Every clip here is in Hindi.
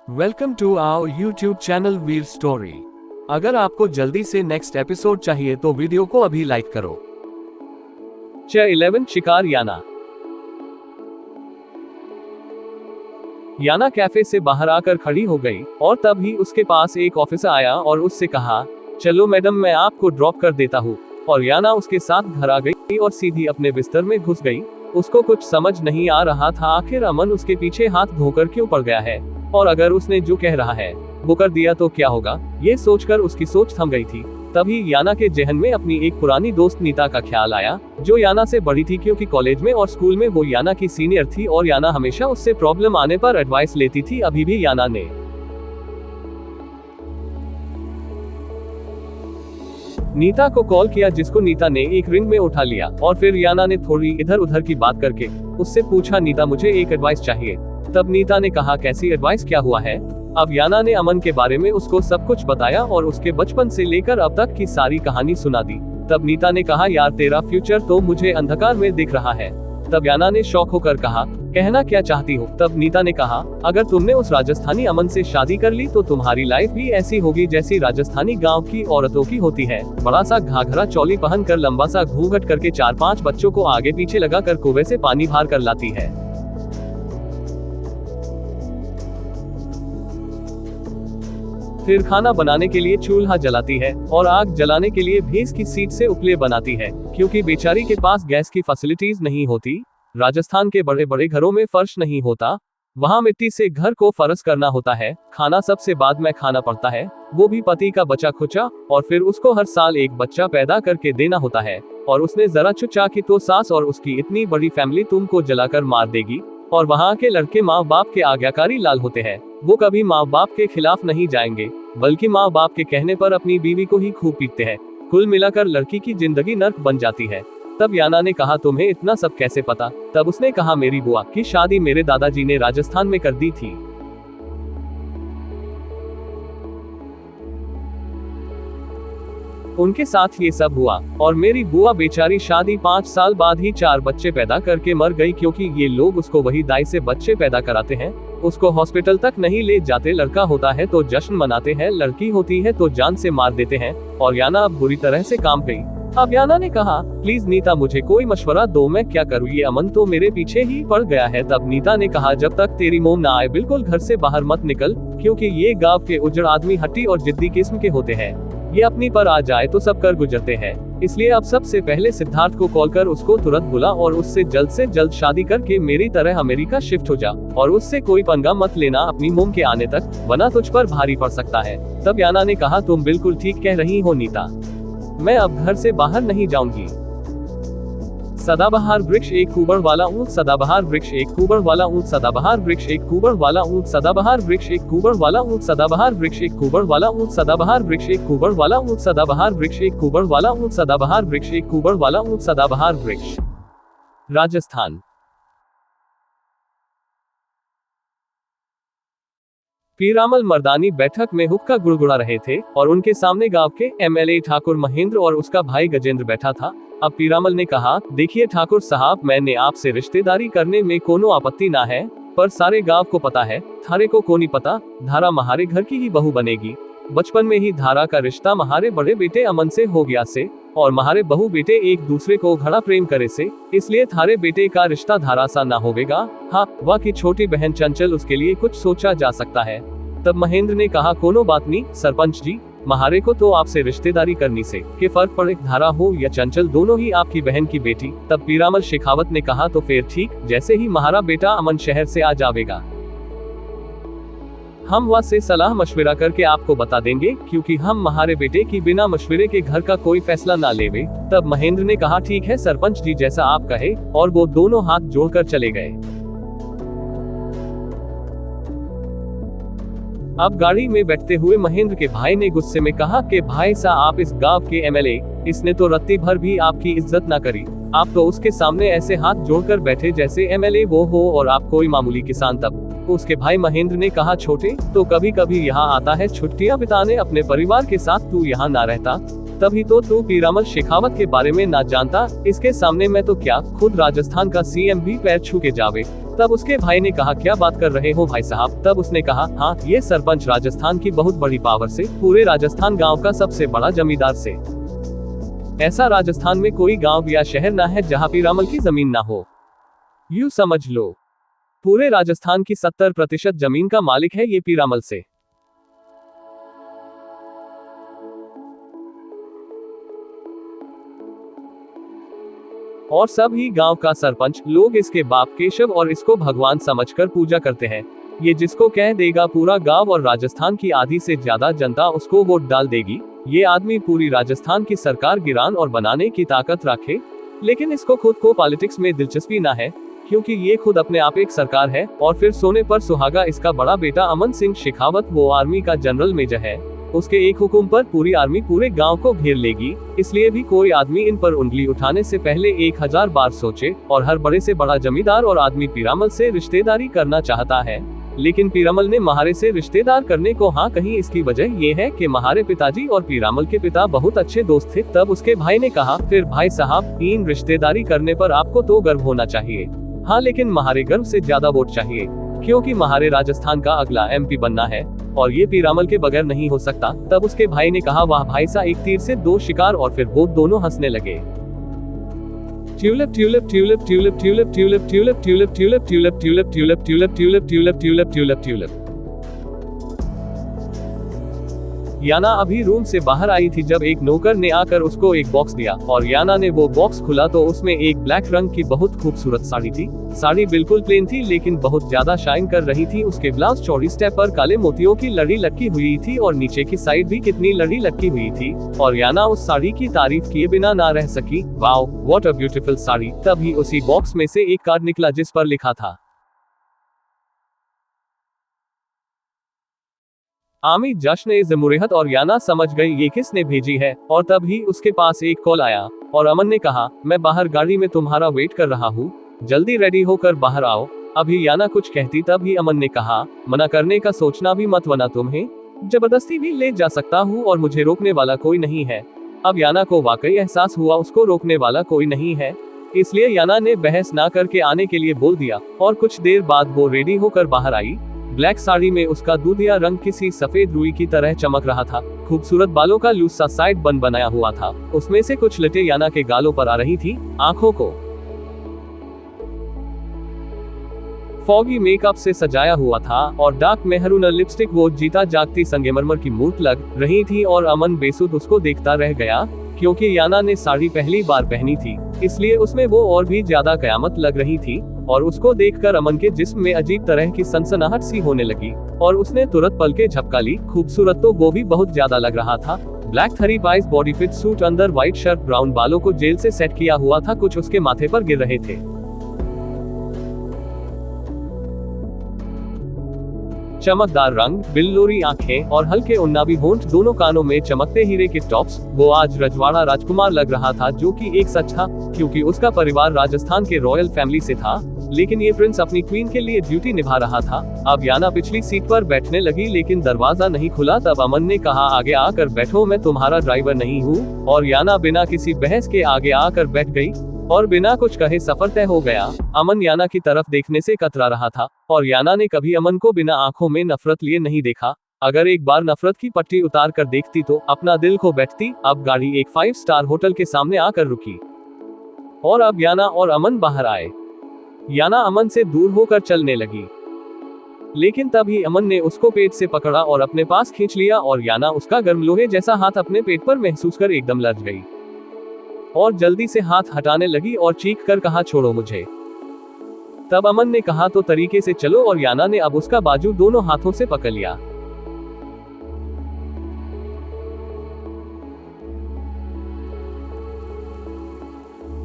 Welcome to our YouTube channel Veer Story. अगर आपको जल्दी से नेक्स्ट एपिसोड चाहिए तो वीडियो को अभी लाइक करो। 11 शिकार याना। याना कैफे से बाहर आकर खड़ी हो गई और तभी उसके पास एक ऑफिसर आया और उससे कहा, चलो मैडम मैं आपको ड्रॉप कर देता हूँ। और याना उसके साथ घर आ गई और सीधी अपने बिस्तर में घुस गई। उसको कुछ समझ नहीं आ रहा था आखिर अमन उसके पीछे हाथ धोकर क्यों पड़ गया है, और अगर उसने जो कह रहा है वो कर दिया तो क्या होगा, ये सोचकर उसकी सोच थम गई थी। तभी याना के जहन में अपनी एक पुरानी दोस्त नीता का ख्याल आया, जो याना से बड़ी थी क्योंकि कॉलेज में और स्कूल में वो याना की सीनियर थी और याना हमेशा उससे प्रॉब्लम आने पर एडवाइस लेती थी। अभी भी याना ने नीता को कॉल किया, जिसको नीता ने एक रिंग में उठा लिया और फिर याना ने थोड़ी इधर उधर की बात करके उससे पूछा, नीता मुझे एक एडवाइस चाहिए। तब नीता ने कहा, कैसी एडवाइस, क्या हुआ है। अब याना ने अमन के बारे में उसको सब कुछ बताया और उसके बचपन से लेकर अब तक की सारी कहानी सुना दी। तब नीता ने कहा, यार तेरा फ्यूचर तो मुझे अंधकार में दिख रहा है। तब याना ने शॉक होकर कहा, कहना क्या चाहती हो। तब नीता ने कहा, अगर तुमने उस राजस्थानी अमन से शादी कर ली तो तुम्हारी लाइफ भी ऐसी होगी जैसी राजस्थानी गांव की औरतों की होती है। बड़ा सा घाघरा चोली पहन कर, लंबा सा घूंघट करके 4-5 बच्चों को आगे पीछे लगा कर कुएं से पानी भर कर लाती है। फिर खाना बनाने के लिए चूल्हा जलाती है और आग जलाने के लिए भैंस की सीट से उपले बनाती है, क्योंकि बेचारी के पास गैस की फैसिलिटीज नहीं होती। राजस्थान के बड़े बड़े घरों में फर्श नहीं होता, वहाँ मिट्टी से घर को फर्श करना होता है। खाना सबसे बाद में खाना पड़ता है, वो भी पति का बचा खुचा, और फिर उसको हर साल एक बच्चा पैदा करके देना होता है। और उसने जरा चुचा की तो सास और उसकी इतनी बड़ी फैमिली तुमको जलाकर मार देगी। और वहाँ के लड़के माँ बाप के आज्ञाकारी लाल होते हैं, वो कभी माँ बाप के खिलाफ नहीं जाएंगे, बल्कि माँ बाप के कहने पर अपनी बीवी को ही खूब पीटते हैं। कुल मिलाकर लड़की की जिंदगी नर्क बन जाती है। तब याना ने कहा, तुम्हें इतना सब कैसे पता। तब उसने कहा, मेरी बुआ की शादी मेरे दादाजी ने राजस्थान में कर दी थी। उनके साथ ये सब हुआ और मेरी बुआ बेचारी शादी 5 साल बाद ही 4 बच्चे पैदा करके मर गई, क्योंकि ये लोग उसको वही दाई से बच्चे पैदा कराते हैं। उसको हॉस्पिटल तक नहीं ले जाते, लड़का होता है तो जश्न मनाते हैं, लड़की होती है तो जान से मार देते हैं। और याना अब बुरी तरह से काम गई। अब याना ने कहा, प्लीज नीता मुझे कोई मशवरा दो, मैं क्या करूँ, ये अमन तो मेरे पीछे ही पड़ गया है। तब नीता ने कहा, जब तक तेरी मोम ना आए बिल्कुल घर से बाहर मत निकल, क्योंकि ये गांव के उजड़ आदमी हट्टी और जिद्दी किस्म के होते हैं। ये अपनी पर आ जाए तो सब कर गुजरते हैं। इसलिए अब सबसे पहले सिद्धार्थ को कॉल कर उसको तुरंत बुला और उससे जल्द शादी करके मेरी तरह अमेरिका शिफ्ट हो जा, और उससे कोई पंगा मत लेना अपनी मोम के आने तक, वरना तुझ पर भारी पड़ सकता है। तब याना ने कहा, तुम बिल्कुल ठीक कह रही हो नीता, मैं अब घर से बाहर नहीं जाऊंगी। सदाबहार वृक्ष एक कुबड़ वाला ऊंट, सदाबहार वृक्ष एक कुबड़ वाला ऊंट, सदाबहार वृक्ष एक कुबड़ वाला ऊंट, सदाबहार वृक्ष एक कुबड़ वाला ऊंट, सदाबहार वृक्ष एक कुबड़ वाला ऊंट, सदाबहार वृक्ष एक कुबड़ वाला ऊंट, सदाबहार वृक्ष एक कुबड़ वाला ऊंट, सदाबहार वृक्ष एक कुबड़ वाला ऊंट, सदाबहार वृक्ष। राजस्थान। पीरामल मर्दानी बैठक में हुक्का गुड़गुड़ा रहे थे और उनके सामने गांव के एमएलए ठाकुर महेंद्र और उसका भाई गजेंद्र बैठा था। अब पीरामल ने कहा, देखिए ठाकुर साहब, मैंने आपसे रिश्तेदारी करने में कोनो आपत्ति ना है, पर सारे गांव को पता है, थारे को नहीं पता, धारा महारे घर की ही बहू बनेगी। बचपन में ही धारा का रिश्ता महारे बड़े बेटे अमन से हो गया से, और महारे बहू बेटे एक दूसरे को घड़ा प्रेम करे से, इसलिए थारे बेटे का रिश्ता धारा सा ना होवेगा। हाँ, वह की छोटी बहन चंचल, उसके लिए कुछ सोचा जा सकता है। तब महेंद्र ने कहा, कोनो बात नहीं सरपंच जी, महारे को तो आपसे रिश्तेदारी करनी से के फर्क पड़े, धारा हो या चंचल दोनों ही आपकी बहन की बेटी। तब पीरामल शेखावत ने कहा, तो फिर ठीक, जैसे ही महारा बेटा अमन शहर से आ जावेगा हम वहाँ से सलाह मशविरा करके आपको बता देंगे, क्योंकि हम महारे बेटे की बिना मशविरे के घर का कोई फैसला ना लेवे। तब महेंद्र ने कहा, ठीक है सरपंच जी, जैसा आप कहे, और वो दोनों हाथ जोड़कर चले गए। अब गाड़ी में बैठते हुए महेंद्र के भाई ने गुस्से में कहा कि भाई साहब, आप इस गांव के एमएलए, इसने तो रत्ती भर भी आपकी इज्जत ना करी। आप तो उसके सामने ऐसे हाथ जोड़कर बैठे जैसे एमएलए वो हो और आप कोई मामूली किसान। तब उसके भाई महेंद्र ने कहा, छोटे तो कभी कभी यहाँ आता है छुट्टियाँ बिताने अपने परिवार के साथ, तू यहाँ ना रहता। तभी तो तू पीरामल शेखावत के बारे में ना जानता, इसके सामने मैं तो क्या, खुद राजस्थान का सीएम भी पैर छू के जावे। तब उसके भाई ने कहा, क्या बात कर रहे हो भाई साहब। तब उसने कहा, हाँ, ये सरपंच राजस्थान की बहुत बड़ी पावर से, पूरे राजस्थान गांव का सबसे बड़ा जमींदार से। ऐसा राजस्थान में कोई गांव या शहर ना है जहां पीरामल की जमीन ना हो। यूं समझ लो, पूरे राजस्थान की 70% जमीन का मालिक है ये पीरामल से। और सब ही गांव का सरपंच लोग इसके बाप केशव और इसको भगवान समझकर पूजा करते हैं। ये जिसको कह देगा पूरा गांव और राजस्थान की आधी से ज्यादा जनता उसको वोट डाल देगी। ये आदमी पूरी राजस्थान की सरकार गिरान और बनाने की ताकत रखे, लेकिन इसको खुद को पॉलिटिक्स में दिलचस्पी ना है, क्योंकि ये खुद अपने आप एक सरकार है। और फिर सोने पर सुहागा इसका बड़ा बेटा अमन सिंह शेखावत, वो आर्मी का जनरल मेजर है। उसके एक हुक्म पर पूरी आर्मी पूरे गांव को घेर लेगी। इसलिए भी कोई आदमी इन पर उंगली उठाने से पहले 1000 बार सोचे। और हर बड़े से बड़ा जमींदार और आदमी पीरामल से रिश्तेदारी करना चाहता है, लेकिन पीरामल ने महारे से रिश्तेदार करने को हाँ कही। इसकी वजह ये है कि महारे पिताजी और पीरामल के पिता बहुत अच्छे दोस्त थे। तब उसके भाई ने कहा, फिर भाई साहब, इन रिश्तेदारी करने पर आपको तो गर्व होना चाहिए। हाँ, लेकिन महारे गर्व से ज्यादा वोट चाहिए, क्योंकि महारे राजस्थान का अगला एमपी बनना है और ये पीरामल के बगैर नहीं हो सकता। तब उसके भाई ने कहा, वाह भाई सा, एक तीर से 2 शिकार। और फिर वो दोनों हंसने लगे। Tulip tulip tulip tulip tulip tulip tulip tulip tulip tulip tulip tulip tulip tulip tulip tulip tulip tulip. Yana अभी रूम से बाहर आई थी जब एक नौकर ने आकर उसको एक बॉक्स दिया और याना ने वो बॉक्स खुला तो उसमें एक ब्लैक रंग की बहुत खूबसूरत साड़ी थी। साड़ी बिल्कुल प्लेन थी, लेकिन बहुत ज्यादा शाइन कर रही थी। उसके ब्लाउज चौड़ी स्टेप पर काले मोतियों की लड़ी लटकी हुई थी और नीचे की साइड भी कितनी लड़ी लटकी हुई थी। और याना उस साड़ी की तारीफ किए बिना ना रह सकी। Wow, what a beautiful sari. तभी उसी बॉक्स में से एक कार्ड निकला जिस पर लिखा था, आमी जश्न ए ज़मुरेहत। और याना समझ गई ये किसने भेजी है। और तभी उसके पास एक कॉल आया और अमन ने कहा, मैं बाहर गाड़ी में तुम्हारा वेट कर रहा हूँ, जल्दी रेडी होकर बाहर आओ। अभी याना कुछ कहती तभी अमन ने कहा, मना करने का सोचना भी मत, वरना तुम्हें जबरदस्ती भी ले जा सकता हूँ और मुझे रोकने वाला कोई नहीं है। अब याना को वाकई एहसास हुआ उसको रोकने वाला कोई नहीं है, इसलिए याना ने बहस ना करके आने के लिए बोल दिया। और कुछ देर बाद वो रेडी होकर बाहर आई। ब्लैक साड़ी में उसका दूधिया रंग किसी सफेद रुई की तरह चमक रहा था। खूबसूरत बालों का लूज सा साइड बन बनाया हुआ था, उसमें से कुछ लटे याना के गालों पर आ रही थी। आंखों को फॉगी मेकअप से सजाया हुआ था और डार्क मेहरून लिपस्टिक वो जीता जागती संगमरमर की मूर्त लग रही थी। और अमन बेसुध उसको देखता रह गया, क्योंकि याना ने साड़ी पहली बार पहनी थी, इसलिए उसमें वो और भी ज्यादा कयामत लग रही थी। और उसको देखकर अमन के जिस्म में अजीब तरह की सनसनाहट सी होने लगी और उसने तुरंत पलकें झपका ली। खूबसूरत तो वो भी बहुत ज्यादा लग रहा था। Black 3 price body fit suit, अंदर व्हाइट शर्ट, ब्राउन बालों को जेल से सेट किया हुआ था, कुछ उसके माथे पर गिर रहे थे। चमकदार रंग, बिल्लोरी आंखें और हल्के उन्नाबी होंठ, दोनों कानों में चमकते हीरे के टॉप्स। वो आज रजवाड़ा राजकुमार लग रहा था, जो कि एक सच था, क्योंकि उसका परिवार राजस्थान के रॉयल फैमिली से था। लेकिन ये प्रिंस अपनी क्वीन के लिए ड्यूटी निभा रहा था। अब याना पिछली सीट पर बैठने लगी, लेकिन दरवाजा नहीं खुला। तब अमन ने कहा, आगे आकर बैठो, मैं तुम्हारा ड्राइवर नहीं हूँ। और याना बिना किसी बहस के आगे आकर बैठ गई और बिना कुछ कहे सफर तय हो गया। अमन याना की तरफ देखने से कतरा रहा था और याना ने कभी अमन को बिना आंखों में नफरत लिए नहीं देखा। अगर एक बार नफरत की पट्टी उतार कर देखती तो अपना दिल खो बैठती। अब गाड़ी एक 5 स्टार होटल के सामने आकर रुकी और अब याना और अमन बाहर आए। याना अमन से दूर होकर चलने लगी, लेकिन तभी अमन ने उसको पेट से पकड़ा और अपने पास खींच लिया और याना उसका गर्म लोहे जैसा हाथ अपने पेट पर महसूस कर एकदम लर्ज गई और जल्दी से हाथ हटाने लगी और चीख कर कहा, छोड़ो मुझे। तब अमन ने कहा, तो तरीके से चलो। और याना ने अब उसका बाजू दोनों हाथों से पकड़ लिया।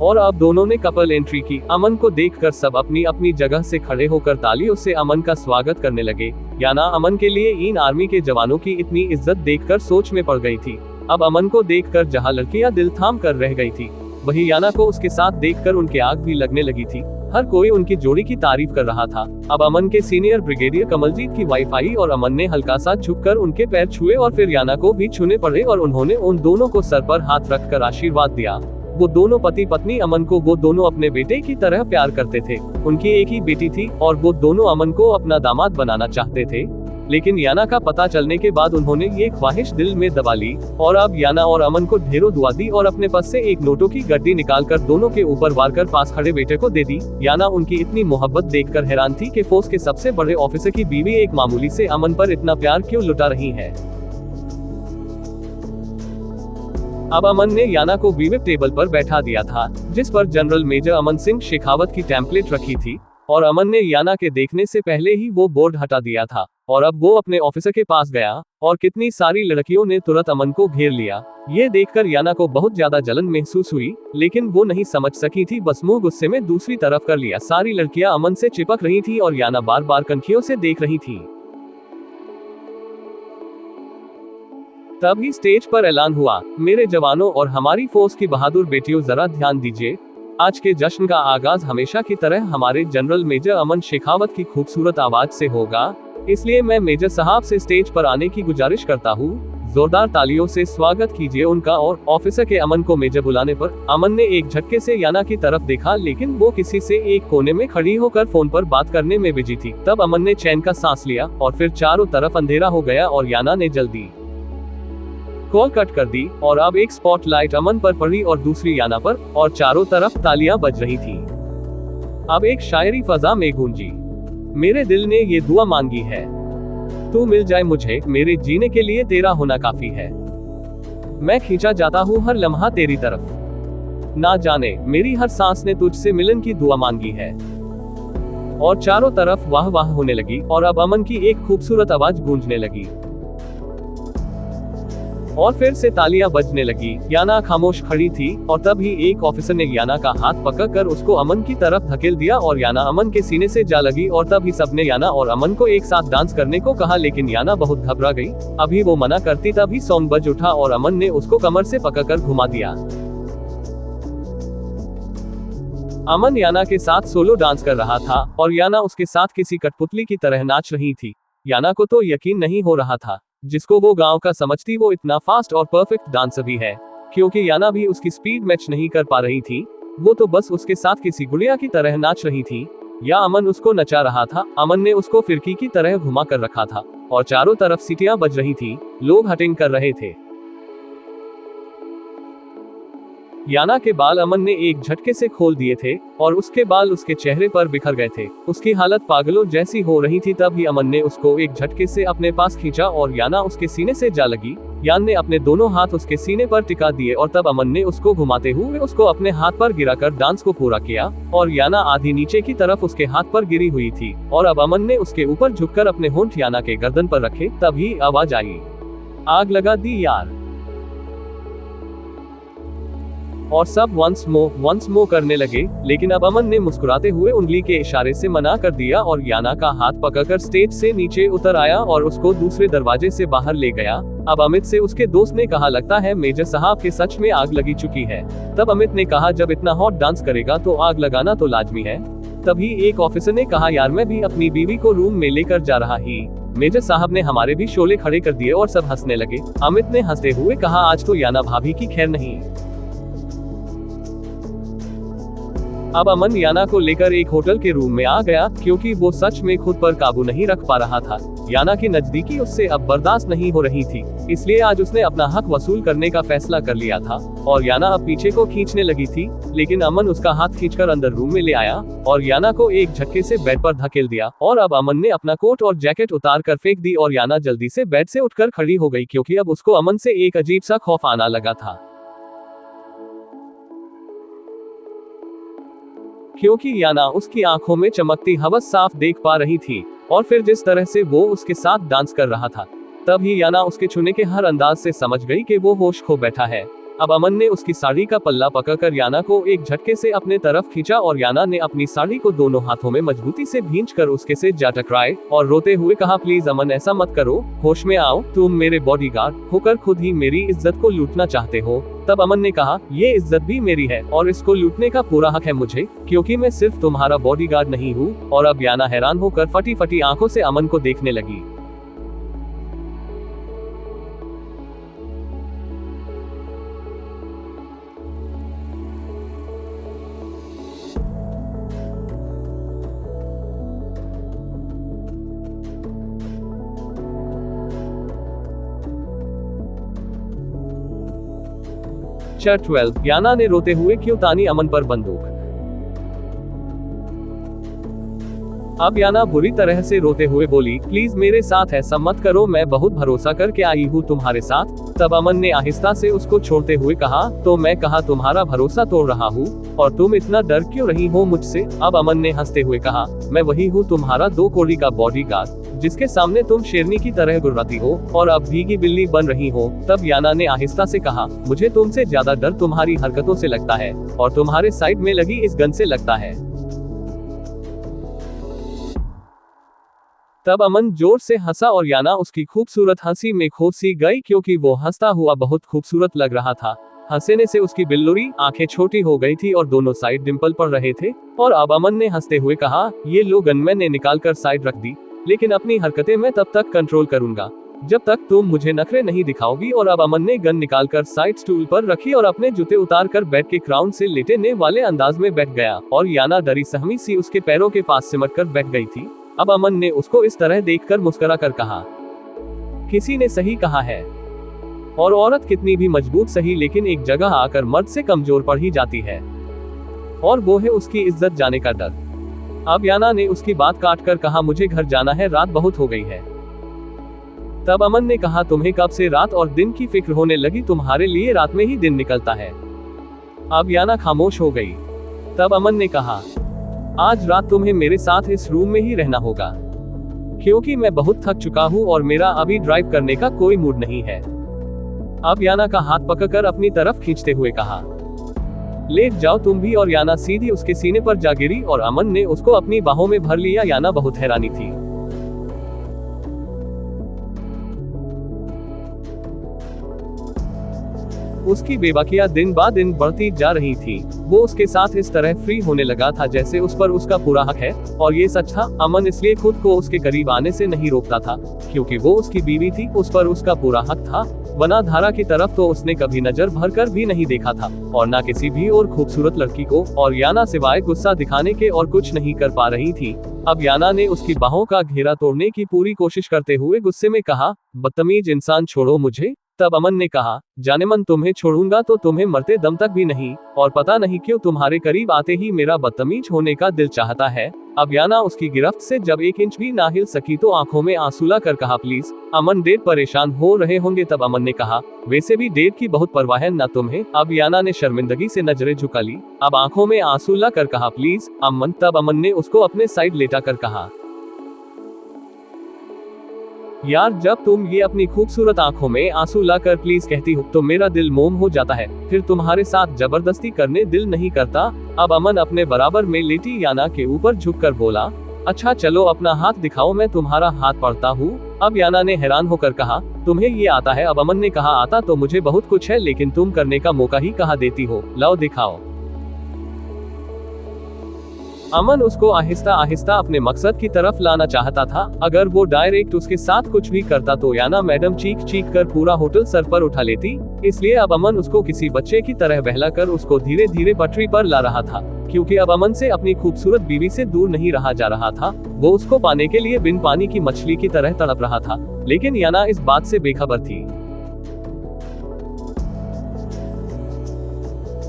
और अब दोनों ने कपल एंट्री की। अमन को देखकर सब अपनी अपनी जगह से खड़े होकर तालियों से अमन का स्वागत करने लगे। याना अमन के लिए इन आर्मी के जवानों की इतनी इज्जत देखकर सोच में पड़ गई थी। अब अमन को देखकर जहां लड़कियां दिल थाम कर रह गई थी, वही याना को उसके साथ देखकर उनके आग भी लगने लगी थी। हर कोई उनकी जोड़ी की तारीफ कर रहा था। अब अमन के सीनियर ब्रिगेडियर कमलजीत की वाइफ आई और अमन ने हल्का सा झुककर उनके पैर छुए और फिर याना को भी छूने पड़े और उन्होंने उन दोनों को सर पर हाथ रखकर आशीर्वाद दिया। वो दोनों पति पत्नी अमन को वो दोनों अपने बेटे की तरह प्यार करते थे। उनकी एक ही बेटी थी और वो दोनों अमन को अपना दामाद बनाना चाहते थे, लेकिन याना का पता चलने के बाद उन्होंने ये ख्वाहिश दिल में दबा ली और अब याना और अमन को ढेरों दुआ दी और अपने पास से एक नोटों की गड्डी निकालकर दोनों के ऊपर वार कर पास खड़े बेटे को दे दी। याना उनकी इतनी मोहब्बत देखकर हैरान थी कि फोर्स के सबसे बड़े ऑफिसर की बीवी एक मामूली से अमन पर इतना प्यार क्यों लुटा रही है। अब अमन ने याना को वीविप टेबल पर बैठा दिया था, जिस पर जनरल मेजर अमन सिंह शेखावत की टेम्पलेट रखी थी और अमन ने याना के देखने से पहले ही वो बोर्ड हटा दिया था और अब वो अपने ऑफिसर के पास गया और कितनी सारी लड़कियों ने तुरंत अमन को घेर लिया। ये देखकर याना को बहुत ज्यादा जलन महसूस हुई, लेकिन वो नहीं समझ सकी थी, बस मुंह गुस्से में दूसरी तरफ कर लिया। सारी लड़कियां अमन से चिपक रही थी और याना बार बार कनखियों से देख रही थी। तभी स्टेज पर ऐलान हुआ, मेरे जवानों और हमारी फोर्स की बहादुर बेटियों, जरा ध्यान दीजिए। आज के जश्न का आगाज हमेशा की तरह हमारे जनरल मेजर अमन शेखावत की खूबसूरत आवाज से होगा, इसलिए मैं मेजर साहब से स्टेज पर आने की गुजारिश करता हूँ। जोरदार तालियों से स्वागत कीजिए उनका। और ऑफिसर के अमन को मेजर बुलाने पर अमन ने एक झटके से याना की तरफ देखा, लेकिन वो किसी से एक कोने में खड़ी होकर फोन पर बात करने में बिजी थी। तब अमन ने चैन का सांस लिया और फिर चारों तरफ अंधेरा हो गया और याना ने जल्दी कॉल कट कर दी और अब एक स्पॉटलाइट अमन पर पड़ी और दूसरी याना पर और चारों तरफ तालियां बज रही थी। अब एक शायरी फजा में गूंजी, मेरे दिल ने ये दुआ मांगी है, तू मिल जाए मुझे, मेरे जीने के लिए तेरा होना काफी है। मैं खींचा जाता हूँ हर लम्हा तेरी तरफ, ना जाने मेरी हर सांस ने तुझसे मिलन की दुआ मांगी है। और चारों तरफ वाह वाह होने लगी और अब अमन की एक खूबसूरत आवाज गूंजने लगी और फिर से तालियां बजने लगी। याना खामोश खड़ी थी और तभी एक ऑफिसर ने याना का हाथ पकड़कर उसको अमन की तरफ धकेल दिया और याना अमन के सीने से जा लगी और तभी सबने याना और अमन को एक साथ डांस करने को कहा, लेकिन याना बहुत घबरा गई। अभी वो मना करती तभी सॉन्ग बज उठा और अमन ने उसको कमर से पकड़कर घुमा दिया। अमन याना के साथ सोलो डांस कर रहा था और याना उसके साथ किसी कठपुतली की तरह नाच रही थी। याना को तो यकीन नहीं हो रहा था, जिसको वो गांव का समझती वो इतना फास्ट और परफेक्ट डांसर भी है, क्योंकि याना भी उसकी स्पीड मैच नहीं कर पा रही थी। वो तो बस उसके साथ किसी गुड़िया की तरह नाच रही थी या अमन उसको नचा रहा था। अमन ने उसको फिरकी की तरह घुमा कर रखा था और चारों तरफ सीटियां बज रही थी, लोग हटिंग कर रहे थे। याना के बाल अमन ने एक झटके से खोल दिए थे और उसके बाल उसके चेहरे पर बिखर गए थे। उसकी हालत पागलों जैसी हो रही थी। तभी अमन ने उसको एक झटके से अपने पास खींचा और याना उसके सीने से जा लगी। यान ने अपने दोनों हाथ उसके सीने पर टिका दिए और तब अमन ने उसको घुमाते हुए उसको अपने हाथ पर गिराकर डांस को पूरा किया और याना आधी नीचे की तरफ उसके हाथ पर गिरी हुई थी और अब अमन ने उसके ऊपर झुककर अपने होंठ याना के गर्दन पर रखे। तभी आवाज आई, आग लगा दी यार, और सब वंस मोर करने लगे। लेकिन अब अमन ने मुस्कुराते हुए उंगली के इशारे से मना कर दिया और याना का हाथ पकड़कर स्टेज से नीचे उतर आया और उसको दूसरे दरवाजे से बाहर ले गया। अब अमित से उसके दोस्त ने कहा, लगता है मेजर साहब के सच में आग लगी चुकी है। तब अमित ने कहा, जब इतना हॉट डांस करेगा तो आग लगाना तो लाजमी है। तभी एक ऑफिसर ने कहा, यार मैं भी अपनी बीवी को रूम में लेकर जा रहा ही। मेजर साहब ने हमारे भी शोले खड़े कर दिए और सब हंसने लगे। अमित ने हंसते हुए कहा, आज तो याना भाभी की खैर नहीं। अब अमन याना को लेकर एक होटल के रूम में आ गया, क्योंकि वो सच में खुद पर काबू नहीं रख पा रहा था। याना की नजदीकी उससे अब बर्दाश्त नहीं हो रही थी, इसलिए आज उसने अपना हक वसूल करने का फैसला कर लिया था और याना अब पीछे को खींचने लगी थी। लेकिन अमन उसका हाथ खींचकर अंदर रूम में ले आया और याना को एक झटके से बेड पर धकेल दिया और अब अमन ने अपना कोट और जैकेट उतार कर फेंक दी और याना जल्दी से बेड से उठकर खड़ी हो गई, क्योंकि अब उसको अमन से एक अजीब सा खौफ आना लगा था। क्योंकि याना उसकी आंखों में चमकती हवस साफ देख पा रही थी और फिर जिस तरह से वो उसके साथ डांस कर रहा था, तभी याना उसके छूने के हर अंदाज से समझ गई कि वो होश खो बैठा है। अब अमन ने उसकी साड़ी का पल्ला पकड़कर याना को एक झटके से अपने तरफ खींचा और याना ने अपनी साड़ी को दोनों हाथों में मजबूती से भींचकर उसके से जा टकराए और रोते हुए कहा, प्लीज अमन ऐसा मत करो, होश में आओ, तुम मेरे बॉडीगार्ड होकर खुद ही मेरी इज्जत को लूटना चाहते हो। तब अमन ने कहा, ये इज्जत भी मेरी है और इसको लूटने का पूरा हक है मुझे, क्योंकि मैं सिर्फ तुम्हारा बॉडीगार्ड नहीं हूँ। और अब याना हैरान होकर फटी फटी आंखों से अमन को देखने लगी। चैप्टर 12 याना ने रोते हुए क्यों तानी अमन पर बंदूक। अब याना बुरी तरह से रोते हुए बोली, प्लीज मेरे साथ ऐसा मत करो, मैं बहुत भरोसा करके आई हूँ तुम्हारे साथ। तब अमन ने आहिस्ता से उसको छोड़ते हुए कहा, तो मैं कहा तुम्हारा भरोसा तोड़ रहा हूँ और तुम इतना डर क्यों रही हो मुझसे। अब अमन ने हंसते हुए कहा, मैं वही हूँ तुम्हारा 2 कौड़ी का बॉडीगार्ड, जिसके सामने तुम शेरनी की तरह गुर्राती हो और अब भीगी बिल्ली बन रही हो। तब याना ने आहिस्ता से कहा, मुझे तुमसे ज्यादा डर तुम्हारी हरकतों से लगता है और तुम्हारे साइड में लगी इस गन से लगता है। तब अमन जोर से हंसा और याना उसकी खूबसूरत हंसी में खो सी गई, क्योंकि वो हंसता हुआ बहुत खूबसूरत लग रहा था। हंसने से उसकी बिल्लुरी आंखें छोटी हो गई थी और दोनों साइड डिंपल पड़ रहे थे। और अब अमन ने हंसते हुए कहा, ये लो गन मैंने निकाल कर साइड रख दी, लेकिन अपनी हरकतें मैं तब तक कंट्रोल करूंगा जब तक तुम मुझे नखरे नहीं दिखाओगी। और अब अमन ने गन निकालकर साइड स्टूल पर रखी और अपने जूते उतार कर बेड के क्राउन से लेटने वाले अंदाज में बैठ गया और याना डरी सहमी सी उसके पैरों के पास सिमट कर बैठ गई थी। अब अमन ने उसको इस तरह देखकर मुस्कुरा कर कहा, किसी ने सही कहा है, और औरत कितनी भी मजबूत सही लेकिन एक जगह आकर मर्द से कमजोर पड़ ही जाती है, और वो है उसकी इज्जत जाने का डर। अब याना ने उसकी बात काट कर कहा, मुझे घर जाना है, रात बहुत हो गई है। तब अमन ने कहा, तुम्हें कब से रात और दिन की फिक्र होने लगी, तुम्हारे लिए रात में ही दिन निकलता है। अब याना खामोश हो गई। तब अमन ने कहा, आज रात तुम्हें मेरे साथ इस रूम में ही रहना होगा, क्योंकि मैं बहुत थक चुका हूँ और मेरा अभी ड्राइव करने का कोई मूड नहीं है। अब याना का हाथ पकड़कर अपनी तरफ खींचते हुए कहा, लेट जाओ तुम भी। और याना सीधी उसके सीने पर जा गिरी और अमन ने उसको अपनी बाहों में भर लिया। याना बहुत हैरानी थी। उसकी बेबाकियां दिन ब दिन बढ़ती जा रही थी। वो उसके साथ इस तरह फ्री होने लगा था जैसे उस पर उसका पूरा हक है, और ये सच था। अमन इसलिए खुद को उसके करीब आने से नहीं रोकता था, क्योंकि वो उसकी बीवी थी, उस पर उसका पूरा हक था। वना धारा की तरफ तो उसने कभी नजर भरकर भी नहीं देखा था, और ना किसी भी और खूबसूरत लड़की को। और याना सिवाय गुस्सा दिखाने के और कुछ नहीं कर पा रही थी। अब याना ने उसकी बाहों का घेरा तोड़ने की पूरी कोशिश करते हुए गुस्से में कहा, बदतमीज इंसान, छोड़ो मुझे। तब अमन ने कहा, जाने मन तुम्हें छोड़ूंगा तो तुम्हें मरते दम तक भी नहीं, और पता नहीं क्यों तुम्हारे करीब आते ही मेरा बदतमीज होने का दिल चाहता है। अब याना उसकी गिरफ्त से जब 1 इंच भी ना हिल सकी तो आंखों में आंसू ला कर कहा, प्लीज। अमन डेढ़ परेशान हो रहे होंगे। तब अमन ने कहा, वैसे भी डेढ़ की बहुत परवाह है ना तुम्हें। अब याना ने शर्मिंदगी से नजरें झुका ली। अब आंखों में आंसू ला कर कहा, प्लीज अमन। तब अमन ने उसको अपने साइड लेटा कर कहा, यार जब तुम ये अपनी खूबसूरत आंखों में आंसू लाकर प्लीज कहती हो तो मेरा दिल मोम हो जाता है, फिर तुम्हारे साथ जबरदस्ती करने दिल नहीं करता। अब अमन अपने बराबर में लेटी याना के ऊपर झुककर बोला, अच्छा चलो अपना हाथ दिखाओ, मैं तुम्हारा हाथ पढ़ता हूँ। अब याना ने हैरान होकर कहा, तुम्हें ये आता है। अब अमन ने कहा, आता तो मुझे बहुत कुछ है, लेकिन तुम करने का मौका ही कहाँ देती हो, लाओ दिखाओ। अमन उसको आहिस्ता आहिस्ता अपने मकसद की तरफ लाना चाहता था। अगर वो डायरेक्ट उसके साथ कुछ भी करता तो याना मैडम चीख चीख कर पूरा होटल सर पर उठा लेती। इसलिए अब अमन उसको किसी बच्चे की तरह बहलाकर उसको धीरे धीरे पटरी पर ला रहा था, क्योंकि अब अमन से अपनी खूबसूरत बीवी से दूर नहीं रहा जा रहा था। वो उसको पाने के लिए बिन पानी की मछली की तरह तड़प रहा था, लेकिन याना इस बात से बेखबर थी।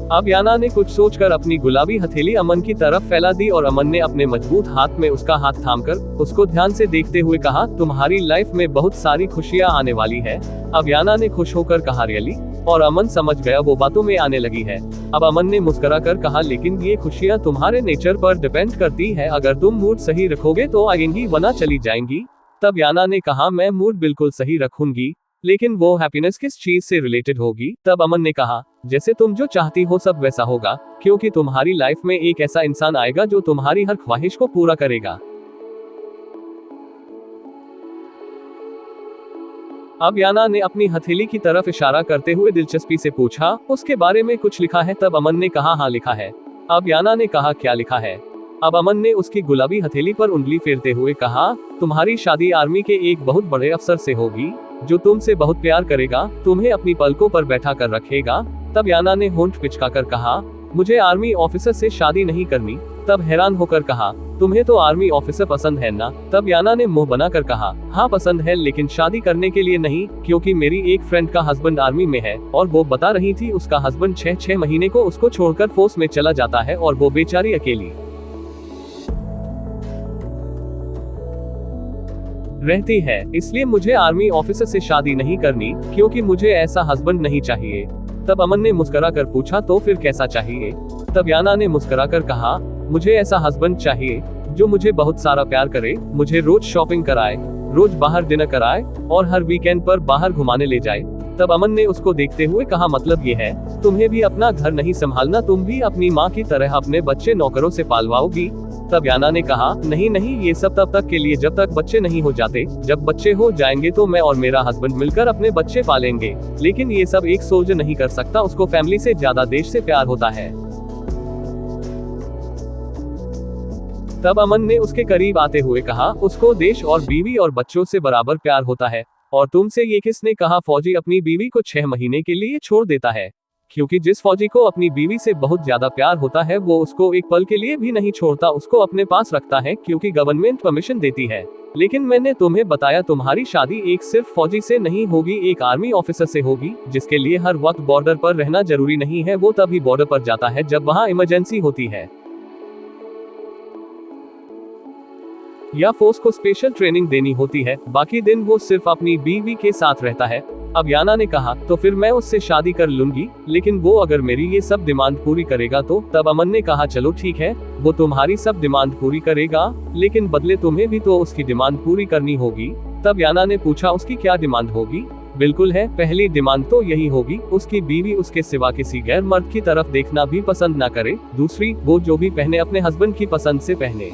अब याना ने कुछ सोचकर अपनी गुलाबी हथेली अमन की तरफ फैला दी और अमन ने अपने मजबूत हाथ में उसका हाथ थामकर उसको ध्यान से देखते हुए कहा, तुम्हारी लाइफ में बहुत सारी खुशियां आने वाली है। अब याना ने खुश होकर कहा, रियली? और अमन समझ गया वो बातों में आने लगी है। अब अमन ने मुस्कुरा कर कहा, लेकिन ये खुशियां तुम्हारे नेचर पर डिपेंड करती है। अगर तुम मूड सही रखोगे तो आएंगी, वरना चली जाएंगी। तब याना ने कहा, मैं मूड बिल्कुल सही रखूंगी, लेकिन वो हैप्पीनेस किस चीज से रिलेटेड होगी? तब अमन ने कहा, जैसे तुम जो चाहती हो सब वैसा होगा, क्योंकि तुम्हारी लाइफ में एक ऐसा इंसान आएगा जो तुम्हारी हर ख्वाहिश को पूरा करेगा। अब याना ने अपनी हथेली की तरफ इशारा करते हुए दिलचस्पी से पूछा, उसके बारे में कुछ लिखा है? तब अमन ने कहा, हाँ लिखा है। अब याना ने कहा, क्या लिखा है? अब अमन ने उसकी गुलाबी हथेली पर उंगली फेरते हुए कहा, तुम्हारी शादी आर्मी के एक बहुत बड़े अफसर से होगी, जो तुमसे बहुत प्यार करेगा, तुम्हें अपनी पलकों पर बैठा कर रखेगा। तब याना ने होंठ पिचकाकर कहा, मुझे आर्मी ऑफिसर से शादी नहीं करनी। तब हैरान होकर कहा, तुम्हें तो आर्मी ऑफिसर पसंद है ना? तब याना ने मुंह बनाकर कहा, हाँ पसंद है, लेकिन शादी करने के लिए नहीं, क्योंकि मेरी एक फ्रेंड का हस्बैंड आर्मी में है, और वो बता रही थी उसका हस्बैंड 6 महीने को उसको छोड़कर फोर्स में चला जाता है और वो बेचारी अकेली रहती है। इसलिए मुझे आर्मी ऑफिसर से शादी नहीं करनी, क्योंकि मुझे ऐसा हस्बैंड नहीं चाहिए। तब अमन ने मुस्कुरा कर पूछा, तो फिर कैसा चाहिए? तब याना ने मुस्कुरा कर कहा, मुझे ऐसा हस्बैंड चाहिए जो मुझे बहुत सारा प्यार करे, मुझे रोज शॉपिंग कराए, रोज बाहर डिनर कराए और हर वीकेंड पर बाहर घुमाने ले जाए। तब अमन ने उसको देखते हुए कहा, मतलब ये है तुम्हें भी अपना घर नहीं संभालना, तुम भी अपनी माँ की तरह अपने बच्चे नौकरों से पालवाओगी? तब याना ने कहा, नहीं नहीं, ये सब तब तक के लिए जब तक बच्चे नहीं हो जाते। जब बच्चे हो जाएंगे तो मैं और मेरा हस्बैंड मिलकर अपने बच्चे पालेंगे। लेकिन ये सब एक सोल्जर नहीं कर सकता, उसको फैमिली से ज्यादा देश से प्यार होता है। तब अमन ने उसके करीब आते हुए कहा, उसको देश और बीवी और बच्चों से बराबर प्यार होता है। और तुमसे ये किसने कहा फौजी अपनी बीवी को 6 महीने के लिए छोड़ देता है? क्योंकि जिस फौजी को अपनी बीवी से बहुत ज्यादा प्यार होता है वो उसको एक पल के लिए भी नहीं छोड़ता, उसको अपने पास रखता है, क्योंकि गवर्नमेंट परमिशन देती है। लेकिन मैंने तुम्हें बताया, तुम्हारी शादी एक सिर्फ फौजी से नहीं होगी, एक आर्मी ऑफिसर से होगी, जिसके लिए हर वक्त बॉर्डर पर रहना जरूरी नहीं है। वो तभी बॉर्डर पर जाता है जब वहाँ इमरजेंसी होती है या फोर्स को स्पेशल ट्रेनिंग देनी होती है। बाकी दिन वो सिर्फ अपनी बीवी के साथ रहता है। अब याना ने कहा, तो फिर मैं उससे शादी कर लूंगी, लेकिन वो अगर मेरी ये सब डिमांड पूरी करेगा तो? तब अमन ने कहा, चलो ठीक है, वो तुम्हारी सब डिमांड पूरी करेगा, लेकिन बदले तुम्हें भी तो उसकी डिमांड पूरी करनी होगी। तब याना ने पूछा, उसकी क्या डिमांड होगी? बिल्कुल है, पहली डिमांड तो यही होगी, उसकी बीवी उसके सिवा किसी गैर मर्द की तरफ देखना भी पसंद ना करे। दूसरी, वो जो भी पहने अपने हस्बैंड की पसंद से पहने।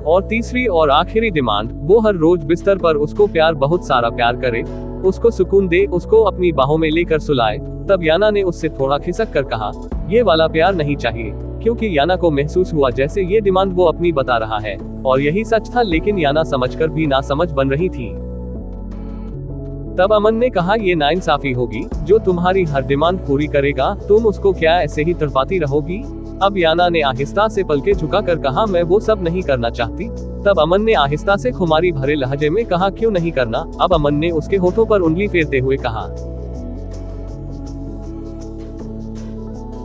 और तीसरी और आखिरी डिमांड, वो हर रोज बिस्तर पर उसको बहुत सारा प्यार करे, उसको सुकून दे, उसको अपनी बाहों में लेकर सुलाए। तब याना ने उससे थोड़ा खिसक कर कहा, ये वाला प्यार नहीं चाहिए, क्योंकि याना को महसूस हुआ जैसे ये डिमांड वो अपनी बता रहा है, और यही सच था, लेकिन याना समझकर भी नासमझ बन रही थी। तब अमन ने कहा, ये नाइंसाफी होगी, जो तुम्हारी हर डिमांड पूरी करेगा, तुम उसको क्या ऐसे ही तड़पाती रहोगी? अब याना ने आहिस्ता से पलके झुकाकर कहा, मैं वो सब नहीं करना चाहती। तब अमन ने आहिस्ता से खुमारी भरे लहजे में कहा, क्यों नहीं करना? अब अमन ने उसके होठों पर उंगली फेरते हुए कहा,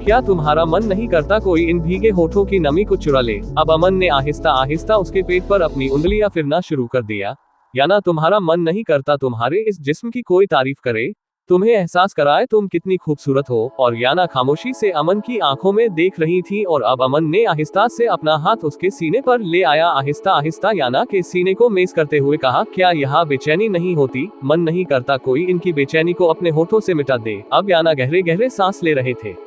क्या तुम्हारा मन नहीं करता कोई इन भीगे होठों की नमी को चुरा ले? अब अमन ने आहिस्ता आहिस्ता उसके पेट पर अपनी उंगलियां फिरना शुरू कर दिया। याना, तुम्हारा मन नहीं करता तुम्हारे इस जिस्म की कोई तारीफ करे, तुम्हें एहसास कराए तुम कितनी खूबसूरत हो? और याना खामोशी से अमन की आंखों में देख रही थी, और अब अमन ने आहिस्ता से अपना हाथ उसके सीने पर ले आया, आहिस्ता आहिस्ता याना के सीने को मेज करते हुए कहा, क्या यहाँ बेचैनी नहीं होती? मन नहीं करता कोई इनकी बेचैनी को अपने होठों से मिटा दे? अब याना गहरे गहरे सांस ले रहे थे,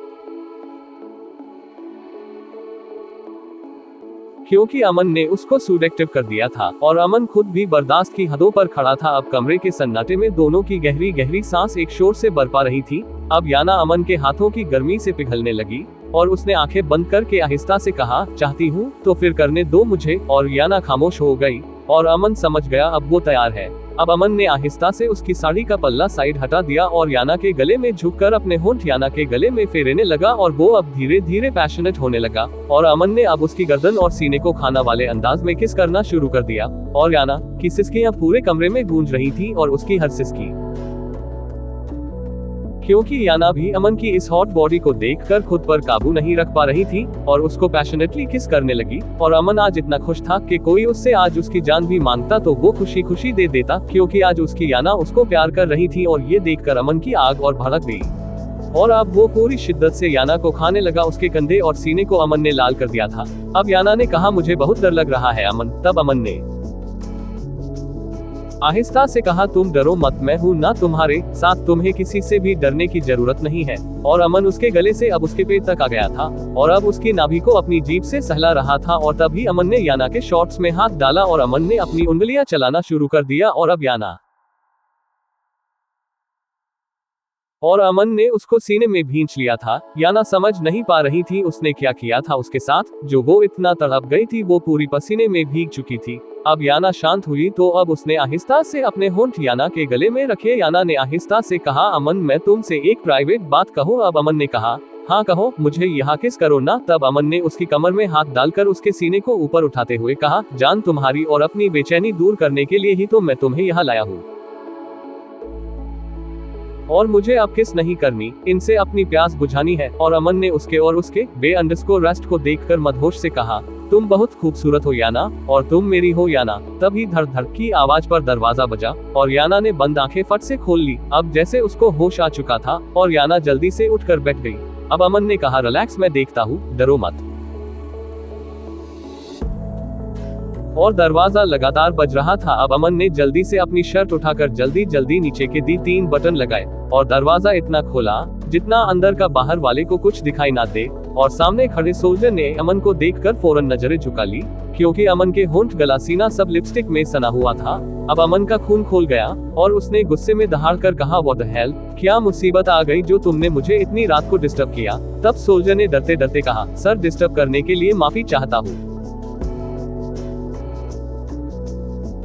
क्योंकि अमन ने उसको सुडेक्टिव कर दिया था, और अमन खुद भी बर्दाश्त की हदों पर खड़ा था। अब कमरे के सन्नाटे में दोनों की गहरी गहरी सांस एक शोर से बरपा रही थी। अब याना अमन के हाथों की गर्मी से पिघलने लगी, और उसने आंखें बंद करके आहिस्ता से कहा, चाहती हूँ तो फिर करने दो मुझे। और याना खामोश हो गई, और अमन समझ गया अब वो तैयार है। अब अमन ने आहिस्ता से उसकी साड़ी का पल्ला साइड हटा दिया, और याना के गले में झुककर अपने होंठ याना के गले में फेरने लगा, और वो अब धीरे धीरे पैशनेट होने लगा। और अमन ने अब उसकी गर्दन और सीने को खाना वाले अंदाज में किस करना शुरू कर दिया, और याना की सिसकियां पूरे कमरे में गूंज रही थी, और उसकी हर सिसकी, क्योंकि याना भी अमन की इस हॉट बॉडी को देखकर खुद पर काबू नहीं रख पा रही थी, और उसको पैशनेटली किस करने लगी। और अमन आज इतना खुश था कि कोई उससे आज उसकी जान भी मांगता तो वो खुशी खुशी दे देता, क्योंकि आज उसकी याना उसको प्यार कर रही थी। और ये देखकर अमन की आग और भड़क गई, और अब वो पूरी शिद्दत से याना को खाने लगा। उसके कंधे और सीने को अमन ने लाल कर दिया था। अब याना ने कहा, मुझे बहुत डर लग रहा है अमन। तब अमन ने आहिस्ता से कहा, तुम डरो मत, मैं हूँ ना तुम्हारे साथ, तुम्हें किसी से भी डरने की जरूरत नहीं है। और अमन उसके गले से अब उसके पेट तक आ गया था और अब उसकी नाभि को अपनी जीभ से सहला रहा था। और तभी अमन ने याना के शॉर्ट्स में हाथ डाला और अमन ने अपनी उंगलियां चलाना शुरू कर दिया और अब अमन ने उसको सीने में भींच लिया था। याना समझ नहीं पा रही थी उसने क्या किया था उसके साथ, जो वो इतना तड़प गई थी, वो पूरी पसीने में भीग चुकी थी। अब याना शांत हुई तो अब उसने आहिस्ता से अपने होंठ याना के गले में रखे। याना ने आहिस्ता से कहा, अमन मैं तुमसे एक प्राइवेट बात कहूँ? अब अमन ने कहा, हाँ कहो, मुझे यहाँ किस करो ना। तब अमन ने उसकी कमर में हाथ डालकर उसके सीने को ऊपर उठाते हुए कहा, जान, तुम्हारी और अपनी बेचैनी दूर करने के लिए ही तो मैं तुम्हें यहाँ लाया हूँ और मुझे अब किस नहीं करनी, इनसे अपनी प्यास बुझानी है। और अमन ने उसके बे_रेस्ट को देखकर मदहोश से कहा, तुम बहुत खूबसूरत हो याना, और तुम मेरी हो याना। तभी धड़ धड़ की आवाज पर दरवाजा बजा और याना ने बंद आंखें फट से खोल ली। अब जैसे उसको होश आ चुका था और याना जल्दी से उठकर बैठ गई। अब अमन ने कहा, रिलैक्स, मैं देखता हूँ, डरो मत। और दरवाजा लगातार बज रहा था। अब अमन ने जल्दी से अपनी शर्ट उठाकर जल्दी नीचे के 3 बटन लगाए और दरवाजा इतना खोला जितना अंदर का बाहर वाले को कुछ दिखाई ना दे। और सामने खड़े सोल्जर ने अमन को देखकर फौरन नजरें झुका ली, क्योंकि अमन के होंठ, गला, सीना सब लिपस्टिक में सना हुआ था। अब अमन का खून खोल गया और उसने गुस्से में दहाड़कर कहा, व्हाट द हेल, क्या मुसीबत आ गई जो तुमने मुझे इतनी रात को डिस्टर्ब किया? तब सोल्जर ने डरते डरते कहा, सर, डिस्टर्ब करने के लिए माफी चाहता हूँ,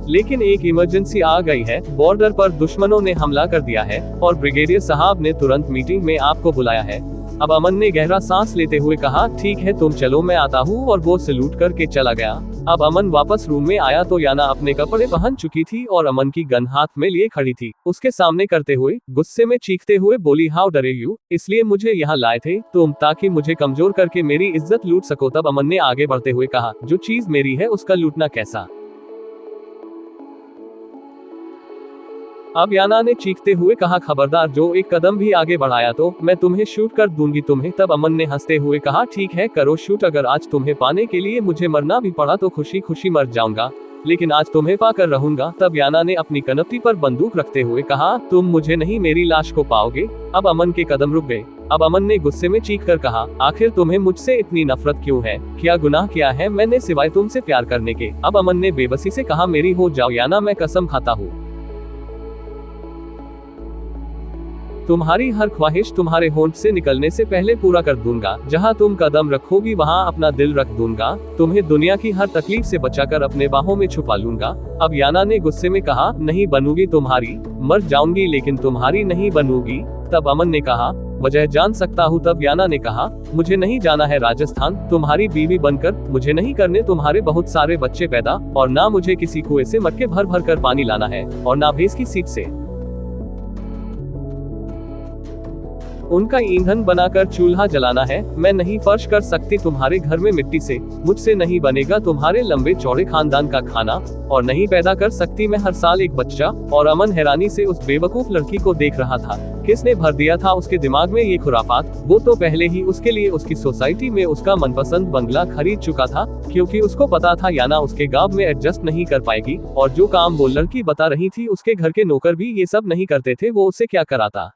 लेकिन एक इमरजेंसी आ गई है। बॉर्डर पर दुश्मनों ने हमला कर दिया है और ब्रिगेडियर साहब ने तुरंत मीटिंग में आपको बुलाया है। अब अमन ने गहरा सांस लेते हुए कहा, ठीक है, तुम चलो, मैं आता हूँ। और वो सैल्यूट करके चला गया। अब अमन वापस रूम में आया तो याना अपने कपड़े पहन चुकी थी और अमन की गन हाथ में लिए खड़ी थी, उसके सामने करते हुए गुस्से में चीखते हुए बोली, हाउ डरे यू, इसलिए मुझे यहाँ लाए थे तुम, ताकि मुझे कमजोर करके मेरी इज्जत लूट सको। तब अमन ने आगे बढ़ते हुए कहा, जो चीज मेरी है उसका लूटना कैसा? अब याना ने चीखते हुए कहा, खबरदार, जो एक कदम भी आगे बढ़ाया तो मैं तुम्हें शूट कर दूंगी तुम्हें। तब अमन ने हंसते हुए कहा, ठीक है, करो शूट, अगर आज तुम्हें पाने के लिए मुझे मरना भी पड़ा तो खुशी खुशी मर जाऊंगा, लेकिन आज तुम्हें पाकर रहूंगा। तब याना ने अपनी कनपटी पर बंदूक रखते हुए कहा, तुम मुझे नहीं, मेरी लाश को पाओगे। अब अमन के कदम रुक गए। अब अमन ने गुस्से में चीख कर कहा, आखिर तुम्हें मुझसे इतनी नफरत क्यों है? क्या गुनाह किया है मैंने सिवाय तुमसे प्यार करने के? अब अमन ने बेबसी से कहा, मेरी हो जाओ याना, मैं कसम खाता हूँ तुम्हारी हर ख्वाहिश तुम्हारे होंठ से निकलने से पहले पूरा कर दूंगा। जहां तुम कदम रखोगी वहां अपना दिल रख दूंगा। तुम्हें दुनिया की हर तकलीफ से बचाकर अपने बाहों में छुपा लूंगा। अब याना ने गुस्से में कहा, नहीं बनूंगी तुम्हारी, मर जाऊंगी लेकिन तुम्हारी नहीं बनूंगी। तब अमन ने कहा, वजह जान सकता हूँ? तब याना ने कहा, मुझे नहीं जाना है राजस्थान तुम्हारी बीवी बनकर, मुझे नहीं करने तुम्हारे बहुत सारे बच्चे पैदा, और ना मुझे किसी कुएं से मटके भर भर कर पानी लाना है, और ना भैंस की सीट से उनका ईंधन बनाकर चूल्हा जलाना है। मैं नहीं फर्श कर सकती तुम्हारे घर में मिट्टी से, मुझसे नहीं बनेगा तुम्हारे लंबे चौड़े खानदान का खाना, और नहीं पैदा कर सकती मैं हर साल एक बच्चा। और अमन हैरानी से उस बेवकूफ लड़की को देख रहा था। किसने भर दिया था उसके दिमाग में ये खुराफात? वो तो पहले ही उसके लिए उसकी सोसाइटी में उसका मनपसंद बंगला खरीद चुका था, क्योंकि उसको पता था याना उसके गांव में एडजस्ट नहीं कर पाएगी, और जो काम वो लड़की बता रही थी उसके घर के नौकर भी ये सब नहीं करते थे, वो उसे क्या कराता।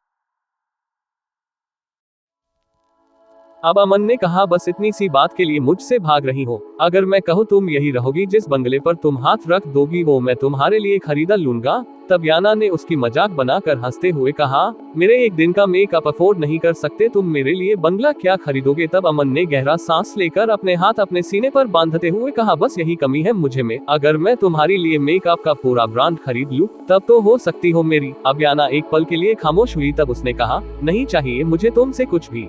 अब अमन ने कहा, बस इतनी सी बात के लिए मुझसे भाग रही हो? अगर मैं कहूँ तुम यही रहोगी, जिस बंगले पर तुम हाथ रख दोगी वो मैं तुम्हारे लिए खरीदा लूंगा। तब याना ने उसकी मजाक बनाकर हंसते हुए कहा, मेरे एक दिन का मेकअप अफोर्ड नहीं कर सकते तुम मेरे लिए बंगला क्या खरीदोगे? तब अमन ने गहरा सांस लेकर अपने हाथ अपने सीने पर बांधते हुए कहा, बस यही कमी है मुझे में, अगर मैं तुम्हारे लिए मेकअप का पूरा ब्रांड खरीद लूं तब तो हो सकती हो मेरी। अब याना एक पल के लिए खामोश हुई, तब उसने कहा, नहीं चाहिए मुझे तुमसे कुछ भी,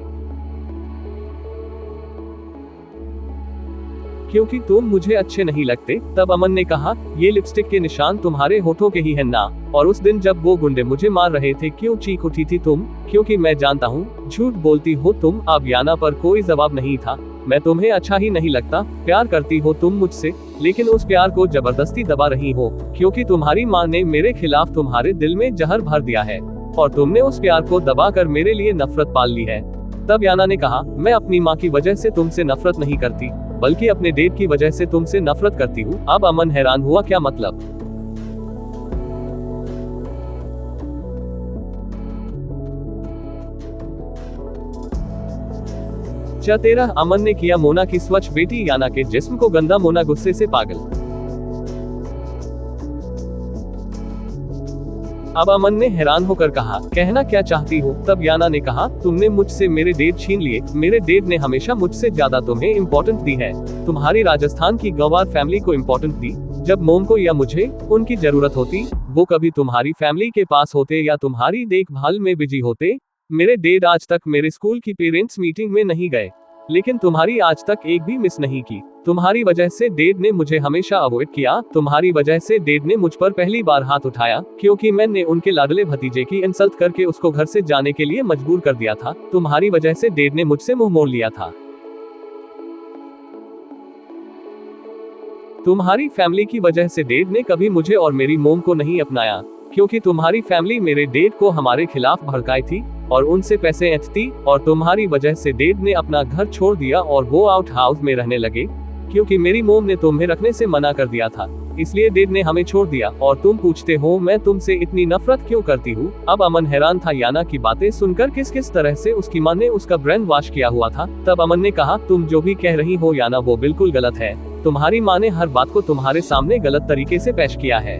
क्योंकि तुम मुझे अच्छे नहीं लगते। तब अमन ने कहा, ये लिपस्टिक के निशान तुम्हारे होठों के ही है ना? और उस दिन जब वो गुंडे मुझे मार रहे थे क्यों चीख उठी थी तुम? क्योंकि मैं जानता हूँ झूठ बोलती हो तुम। अब याना पर कोई जवाब नहीं था। मैं तुम्हें अच्छा ही नहीं लगता, प्यार करती हो तुम मुझसे, लेकिन उस प्यार को जबरदस्ती दबा रही हो, क्योंकि तुम्हारी माँ ने मेरे खिलाफ तुम्हारे दिल में जहर भर दिया है, और तुमने उस प्यार को दबाकर मेरे लिए नफरत पाल ली है। तब याना ने कहा, मैं अपनी माँ की वजह से तुमसे नफरत नहीं करती, बल्कि अपने डेट की वजह से तुमसे नफरत करती हूँ। अब अमन हैरान हुआ, क्या मतलब? बच्चा तेरा, अमन ने किया मोना की स्वच्छ बेटी याना के जिस्म को गंदा। मोना गुस्से से पागल। अब अमन ने हैरान होकर कहा, कहना क्या चाहती हो? तब याना ने कहा, तुमने मुझसे मेरे डेट छीन लिए। मेरे डेट ने हमेशा मुझसे ज्यादा तुम्हें इम्पोर्टेंस दी है। तुम्हारी राजस्थान की गंवार फैमिली को इम्पोर्टेंस दी। जब मोम को या मुझे उनकी जरूरत होती, वो कभी तुम्हारी फैमिली के पास होते या तुम्हारी देखभाल में बिजी होते। मेरे डैड आज तक मेरे स्कूल की पेरेंट्स मीटिंग में नहीं गए, लेकिन तुम्हारी आज तक एक भी मिस नहीं की। तुम्हारी वजह से डैड ने मुझे हमेशा अवॉइड किया। तुम्हारी वजह से डैड ने मुझ पर पहली बार हाथ उठाया, क्योंकि मैंने उनके लाडले भतीजे की इंसल्ट करके उसको घर से जाने के लिए मजबूर कर दिया था। तुम्हारी वजह से डैड ने मुझसे मुंह मोड़ लिया था। तुम्हारी फैमिली की वजह से डैड ने कभी मुझे और मेरी मोम को नहीं अपनाया, क्योंकि तुम्हारी फैमिली मेरे डैड को हमारे खिलाफ भड़काई थी और उनसे पैसे ऐंठती। और तुम्हारी वजह से डैड ने अपना घर छोड़ दिया और वो आउट हाउस में रहने लगे, क्योंकि मेरी मोम ने तुम्हें रखने से मना कर दिया था। इसलिए डैड ने हमें छोड़ दिया। और तुम पूछते हो मैं तुमसे इतनी नफरत क्यों करती हूँ? अब अमन हैरान था याना की बातें सुनकर, किस तरह से उसकी माँ ने उसका ब्रेन वॉश किया हुआ था। तब अमन ने कहा, तुम जो भी कह रही हो याना वो बिल्कुल गलत है। तुम्हारी माँ ने हर बात को तुम्हारे सामने गलत तरीके से पेश किया है।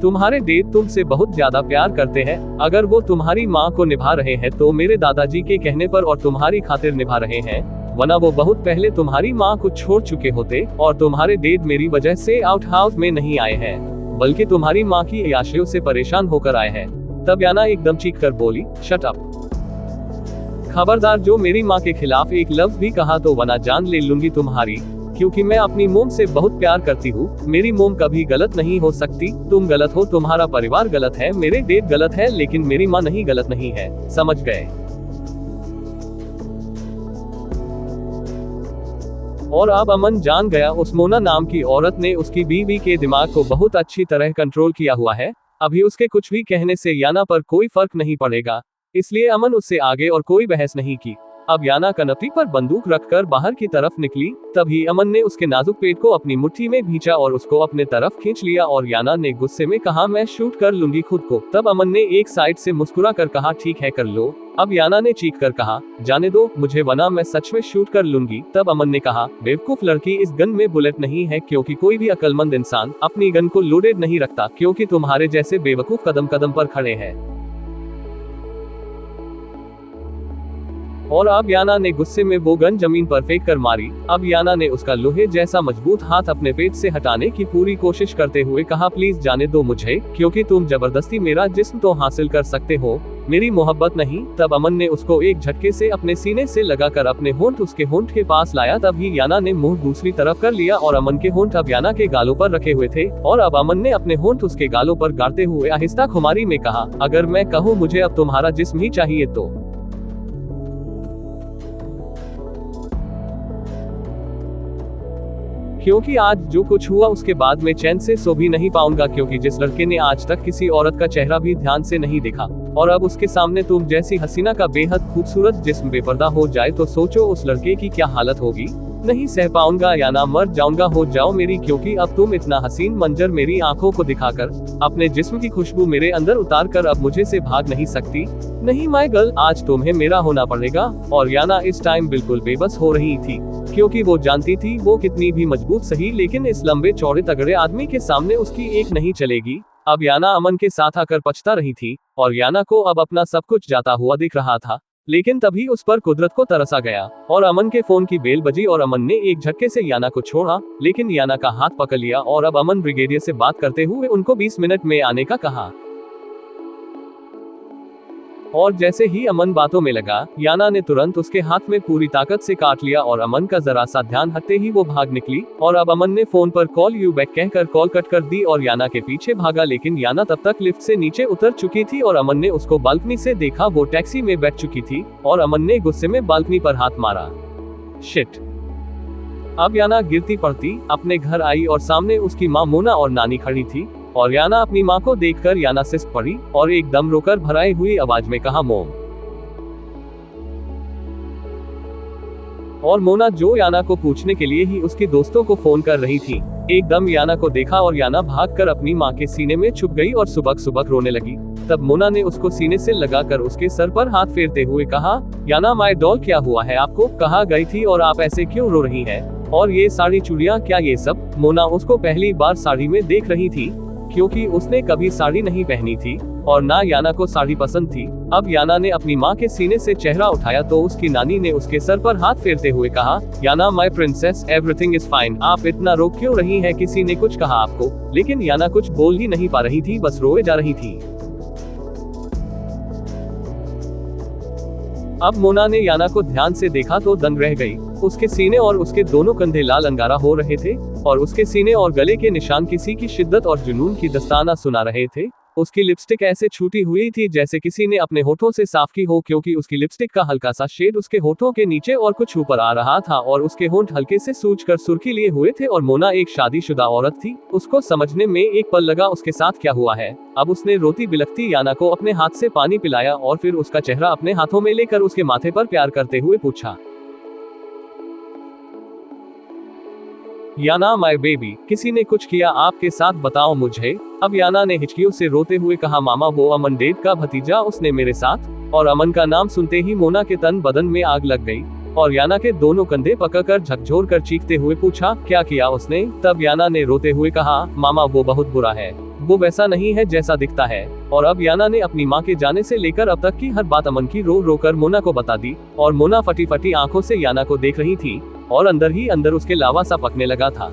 तुम्हारे डैड तुमसे बहुत ज्यादा प्यार करते हैं। अगर वो तुम्हारी माँ को निभा रहे हैं तो मेरे दादाजी के कहने पर और तुम्हारी खातिर निभा रहे हैं, वरना वो बहुत पहले तुम्हारी माँ को छोड़ चुके होते। और तुम्हारे डैड मेरी वजह से आउट हाउस में नहीं आए हैं, बल्कि तुम्हारी माँ की अयाशियों से परेशान होकर आए हैं। तब याना एकदम चीख कर बोली, शट अप। खबरदार, जो मेरी माँ के खिलाफ एक लफ्ज भी कहा तो वरना जान ले लूंगी तुम्हारी, क्योंकि मैं अपनी मोम से बहुत प्यार करती हूँ। मेरी मोम कभी गलत नहीं हो सकती। तुम गलत हो, तुम्हारा परिवार गलत है, मेरे डैड गलत है, लेकिन मेरी माँ नहीं गलत नहीं है। समझ गए? और अब अमन जान गया, उस मोना नाम की औरत ने उसकी बीवी के दिमाग को बहुत अच्छी तरह कंट्रोल किया हुआ है। अभी उसके कुछ भी कहने से याना पर कोई फर्क नहीं पड़ेगा। इसलिए अमन उससे आगे और कोई बहस नहीं की। अब याना कनपटी पर बंदूक रखकर बाहर की तरफ निकली। तभी अमन ने उसके नाजुक पेट को अपनी मुट्ठी में भींचा और उसको अपने तरफ खींच लिया। और याना ने गुस्से में कहा, मैं शूट कर लूंगी खुद को। तब अमन ने एक साइड से मुस्कुरा कर कहा, ठीक है कर लो। अब याना ने चीख कर कहा, जाने दो मुझे, वरना मैं सच में शूट कर लूंगी। तब अमन ने कहा, बेवकूफ लड़की, इस गन में बुलेट नहीं है, क्योंकि कोई भी अक्लमंद इंसान अपनी गन को लोडेड नहीं रखता, क्योंकि तुम्हारे जैसे बेवकूफ कदम कदम पर खड़े हैं। और अब याना ने गुस्से में वो गन जमीन पर फेंक कर मारी। अब याना ने उसका लोहे जैसा मजबूत हाथ अपने पेट से हटाने की पूरी कोशिश करते हुए कहा, प्लीज जाने दो मुझे, क्योंकि तुम जबरदस्ती मेरा जिस्म तो हासिल कर सकते हो, मेरी मोहब्बत नहीं। तब अमन ने उसको एक झटके से अपने सीने से लगाकर अपने होंठ उसके होंठ के पास लाया। तभी याना ने मुंह दूसरी तरफ कर लिया और अमन के होंठ अब याना के गालों पर रखे हुए थे। और अब अमन ने अपने होंठ उसके गालों पर गाड़ते हुए आहिस्ता खुमारी में कहा, अगर मैं कहूँ मुझे अब तुम्हारा जिस्म ही चाहिए तो। क्योंकि आज जो कुछ हुआ उसके बाद में चैन से सो भी नहीं पाऊंगा, क्योंकि जिस लड़के ने आज तक किसी औरत का चेहरा भी ध्यान से नहीं देखा, और अब उसके सामने तुम जैसी हसीना का बेहद खूबसूरत जिस्म बेपर्दा हो जाए तो सोचो उस लड़के की क्या हालत होगी। नहीं सह पाऊंगा या ना मर जाऊंगा, हो जाओ मेरी, क्योंकि अब तुम इतना हसीन मंजर मेरी आंखों को दिखाकर अपने जिस्म की खुशबू मेरे अंदर उतार कर अब मुझे से भाग नहीं सकती। नहीं माय गर्ल, आज तुम्हें मेरा होना पड़ेगा। और याना इस टाइम बिल्कुल बेबस हो रही थी, क्योंकि वो जानती थी वो कितनी भी मजबूत सही, लेकिन इस लंबे चौड़े तगड़े आदमी के सामने उसकी एक नहीं चलेगी। अब याना अमन के साथ आकर पछता रही थी और याना को अब अपना सब कुछ जाता हुआ दिख रहा था। लेकिन तभी उस पर कुदरत को तरस आ गया और अमन के फोन की बेल बजी और अमन ने एक झटके से याना को छोड़ा, लेकिन याना का हाथ पकड़ लिया और अब अमन ब्रिगेडियर से बात करते हुए उनको 20 मिनट में आने का कहा। और जैसे ही अमन बातों में लगा, याना ने तुरंत उसके हाथ में पूरी ताकत से काट लिया और अमन का जरा सा ध्यान हटते ही वो भाग निकली। और अब अमन ने फोन पर कॉल यू बैक कहकर कॉल कट कर दी और याना के पीछे भागा, लेकिन याना तब तक लिफ्ट से नीचे उतर चुकी थी और अमन ने उसको बालकनी से देखा, वो टैक्सी में बैठ चुकी थी और अमन ने गुस्से में बालकनी पर हाथ मारा। शिट। अब याना गिरती पड़ती अपने घर आई और सामने उसकी माँ मोना और नानी खड़ी थी और याना अपनी माँ को देखकर याना सिसक पड़ी और एकदम रोकर भराई हुई आवाज में कहा, मोम। और मोना, जो याना को पूछने के लिए ही उसके दोस्तों को फोन कर रही थी, एकदम याना को देखा और याना भागकर अपनी माँ के सीने में छुप गई और सुबक सुबक रोने लगी। तब मोना ने उसको सीने से लगाकर उसके सर पर हाथ फेरते हुए कहा, याना माय डॉल क्या हुआ है आपको, कहाँ गई थी और आप ऐसे क्यों रो रही हैं? और ये साड़ी चूड़ियाँ क्या ये सब? मोना उसको पहली बार साड़ी में देख रही थी, क्योंकि उसने कभी साड़ी नहीं पहनी थी और ना याना को साड़ी पसंद थी। अब याना ने अपनी माँ के सीने से चेहरा उठाया तो उसकी नानी ने उसके सर पर हाथ फेरते हुए कहा, Yana my princess, everything is fine, आप इतना रो क्यों रही हैं? किसी ने कुछ कहा आपको? लेकिन याना कुछ बोल ही नहीं पा रही थी, बस रोए जा रही थी। अब मोना ने याना को ध्यान से देखा तो दंग रह गई। उसके सीने और उसके दोनों कंधे लाल अंगारा हो रहे थे और उसके सीने और गले के निशान किसी की शिद्दत और जुनून की दस्ताना सुना रहे थे। उसकी लिपस्टिक ऐसे छूटी हुई थी जैसे किसी ने अपने होठों से साफ की हो, क्योंकि उसकी लिपस्टिक का हल्का सा शेड उसके होठों के नीचे और कुछ ऊपर आ रहा था और उसके होंठ हल्के से सूजकर सुर्खी लिए हुए थे। और मोना एक शादीशुदा औरत थी। उसको समझने में एक पल लगा उसके साथ क्या हुआ है। अब उसने रोती बिलखती याना को अपने हाथ से पानी पिलाया और फिर उसका चेहरा अपने हाथों में लेकर उसके माथे पर प्यार करते हुए पूछा, याना माय बेबी, किसी ने कुछ किया आपके साथ, बताओ मुझे। अब याना ने हिचकियों से रोते हुए कहा, मामा वो अमन डेड का भतीजा, उसने मेरे साथ। और अमन का नाम सुनते ही मोना के तन बदन में आग लग गई और याना के दोनों कंधे पकड़कर झकझोर कर चीखते हुए पूछा, क्या किया उसने? तब याना ने रोते हुए कहा, मामा वो बहुत बुरा है, वो वैसा नहीं है जैसा दिखता है। और अब याना ने अपनी माँ के जाने से लेकर अब तक की हर बात अमन की रो रो कर मोना को बता दी और मोना फटी फटी आंखों से याना को देख रही थी और अंदर ही अंदर उसके लावा सा पकने लगा था।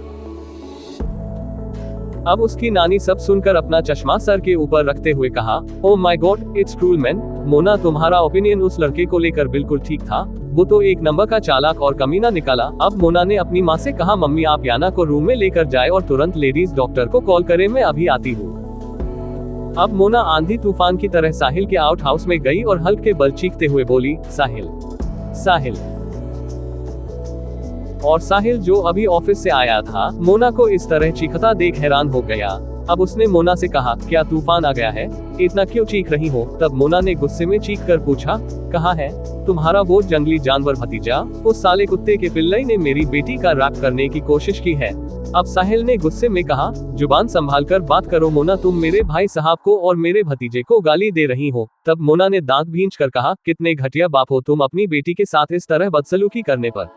अब उसकी नानी सब सुनकर अपना चश्मा सर के ऊपर रखते हुए कहा, oh my God, it's cruel man. Mona, तुम्हारा ओपिनियन उस लड़के को लेकर बिल्कुल ठीक था, वो तो एक नंबर का चालाक और कमीना निकाला। अब मोना ने अपनी माँ से कहा, मम्मी आप याना को रूम में लेकर जाए और तुरंत लेडीज डॉक्टर को कॉल करें, मैं अभी आती हूँ। अब मोना आंधी तूफान की तरह साहिल के आउट हाउस में गई और हल्के बल चीखते हुए बोली, साहिल, साहिल। और साहिल जो अभी ऑफिस से आया था, मोना को इस तरह चीखता देख हैरान हो गया। अब उसने मोना से कहा, क्या तूफान आ गया है? इतना क्यों चीख रही हो? तब मोना ने गुस्से में चीख कर पूछा, कहाँ है तुम्हारा वो जंगली जानवर भतीजा? उस साले कुत्ते के पिल्लई ने मेरी बेटी का रैप करने की कोशिश की है। अब साहिल ने गुस्से में कहा, जुबान संभाल कर बात करो मोना, तुम मेरे भाई साहब को और मेरे भतीजे को गाली दे रही हो। तब मोना ने दांत भींच कर कहा, कितने घटिया बाप हो तुम अपनी बेटी के साथ इस तरह बदसलूकी करने पर।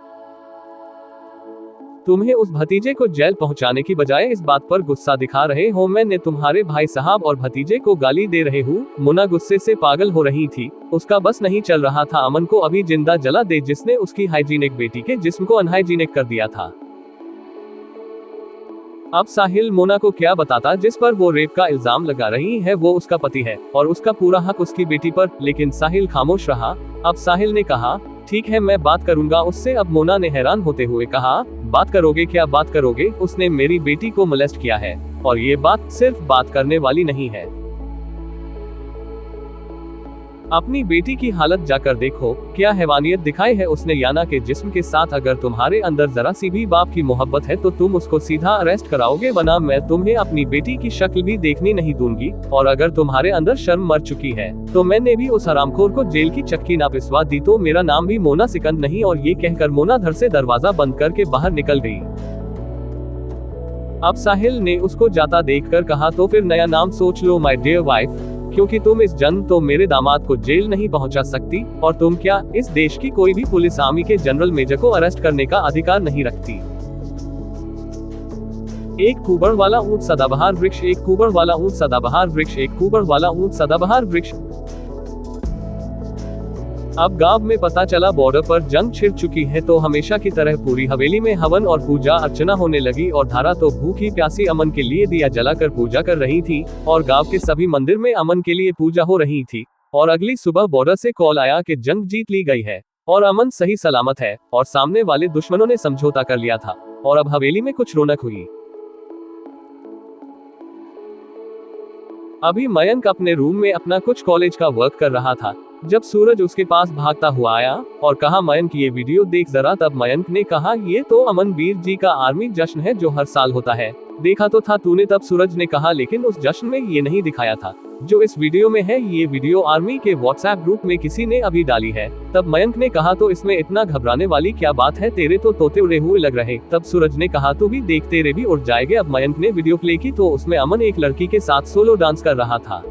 तुम्हें उस भतीजे को जेल पहुंचाने की बजाय इस बात पर गुस्सा दिखा रहे हो मैंने तुम्हारे भाई साहब और भतीजे को गाली दे रहे हूँ। मोना गुस्से से पागल हो रही थी। उसका बस नहीं चल रहा था अमन को अभी जिंदा जला दे, जिसने उसकी हाइजीनिक बेटी के जिस्म को अनहाइजीनिक कर दिया था। अब साहिल मोना को क्या बताता जिस पर वो रेप का इल्जाम लगा रही है, वो उसका पति है और उसका पूरा हक उसकी बेटी पर। लेकिन साहिल खामोश रहा। अब साहिल ने कहा, ठीक है मैं बात करूंगा उससे। अब मोना ने हैरान होते हुए कहा, बात करोगे? क्या बात करोगे? उसने मेरी बेटी को मोलेस्ट किया है और ये बात सिर्फ बात करने वाली नहीं है। अपनी बेटी की हालत जाकर देखो, क्या हैवानियत दिखाई है उसने याना के जिस्म के साथ। अगर तुम्हारे अंदर जरा सी भी बाप की मोहब्बत है तो तुम उसको सीधा अरेस्ट कराओगे, वरना मैं तुम्हें अपनी बेटी की शक्ल भी देखनी नहीं दूंगी। और अगर तुम्हारे अंदर शर्म मर चुकी है तो मैंने भी उस हरामखोर को जेल की चक्की ना पिसवा दी तो मेरा नाम भी मोना सिकंद नहीं। और ये कहकर मोना धड़ से दरवाजा बंद करके बाहर निकल गई। अब साहिल ने उसको जाता देखकर कहा, तो फिर नया नाम सोच लो माय डियर वाइफ, क्योंकि तुम इस जन्म तो मेरे दामाद को जेल नहीं पहुंचा सकती और तुम क्या इस देश की कोई भी पुलिस आर्मी के जनरल मेजर को अरेस्ट करने का अधिकार नहीं रखती। एक कुबड़ वाला ऊंट सदाबहार वृक्ष, एक कुबड़ वाला ऊंट सदाबहार वृक्ष, एक कुबड़ वाला ऊंट सदाबहार वृक्ष। अब गांव में पता चला बॉर्डर पर जंग छिड़ चुकी है तो हमेशा की तरह पूरी हवेली में हवन और पूजा अर्चना होने लगी। और धारा तो भूखी प्यासी अमन के लिए दिया जलाकर पूजा कर रही थी और गांव के सभी मंदिर में अमन के लिए पूजा हो रही थी। और अगली सुबह बॉर्डर से कॉल आया कि जंग जीत ली गई है और अमन सही सलामत है और सामने वाले दुश्मनों ने समझौता कर लिया था। और अब हवेली में कुछ रौनक हुई। अभी मयंक अपने रूम में अपना कुछ कॉलेज का वर्क कर रहा था जब सूरज उसके पास भागता हुआ आया और कहा, मयंक ये वीडियो देख जरा। तब मयंक ने कहा, ये तो अमन वीर जी का आर्मी जश्न है जो हर साल होता है। देखा तो था तूने। तब सूरज ने कहा, लेकिन उस जश्न में ये नहीं दिखाया था जो इस वीडियो में है। ये वीडियो आर्मी के व्हाट्सएप ग्रुप में किसी ने अभी डाली है। तब मयंक ने कहा, तो इसमें इतना घबराने वाली क्या बात है, तेरे तो तोते उड़े हुए लग रहे। तब सूरज ने कहा, तू भी देख, तेरे भी उड़ जाएंगे। अब मयंक ने वीडियो प्ले की तो उसमें अमन एक लड़की के साथ सोलो डांस कर रहा था।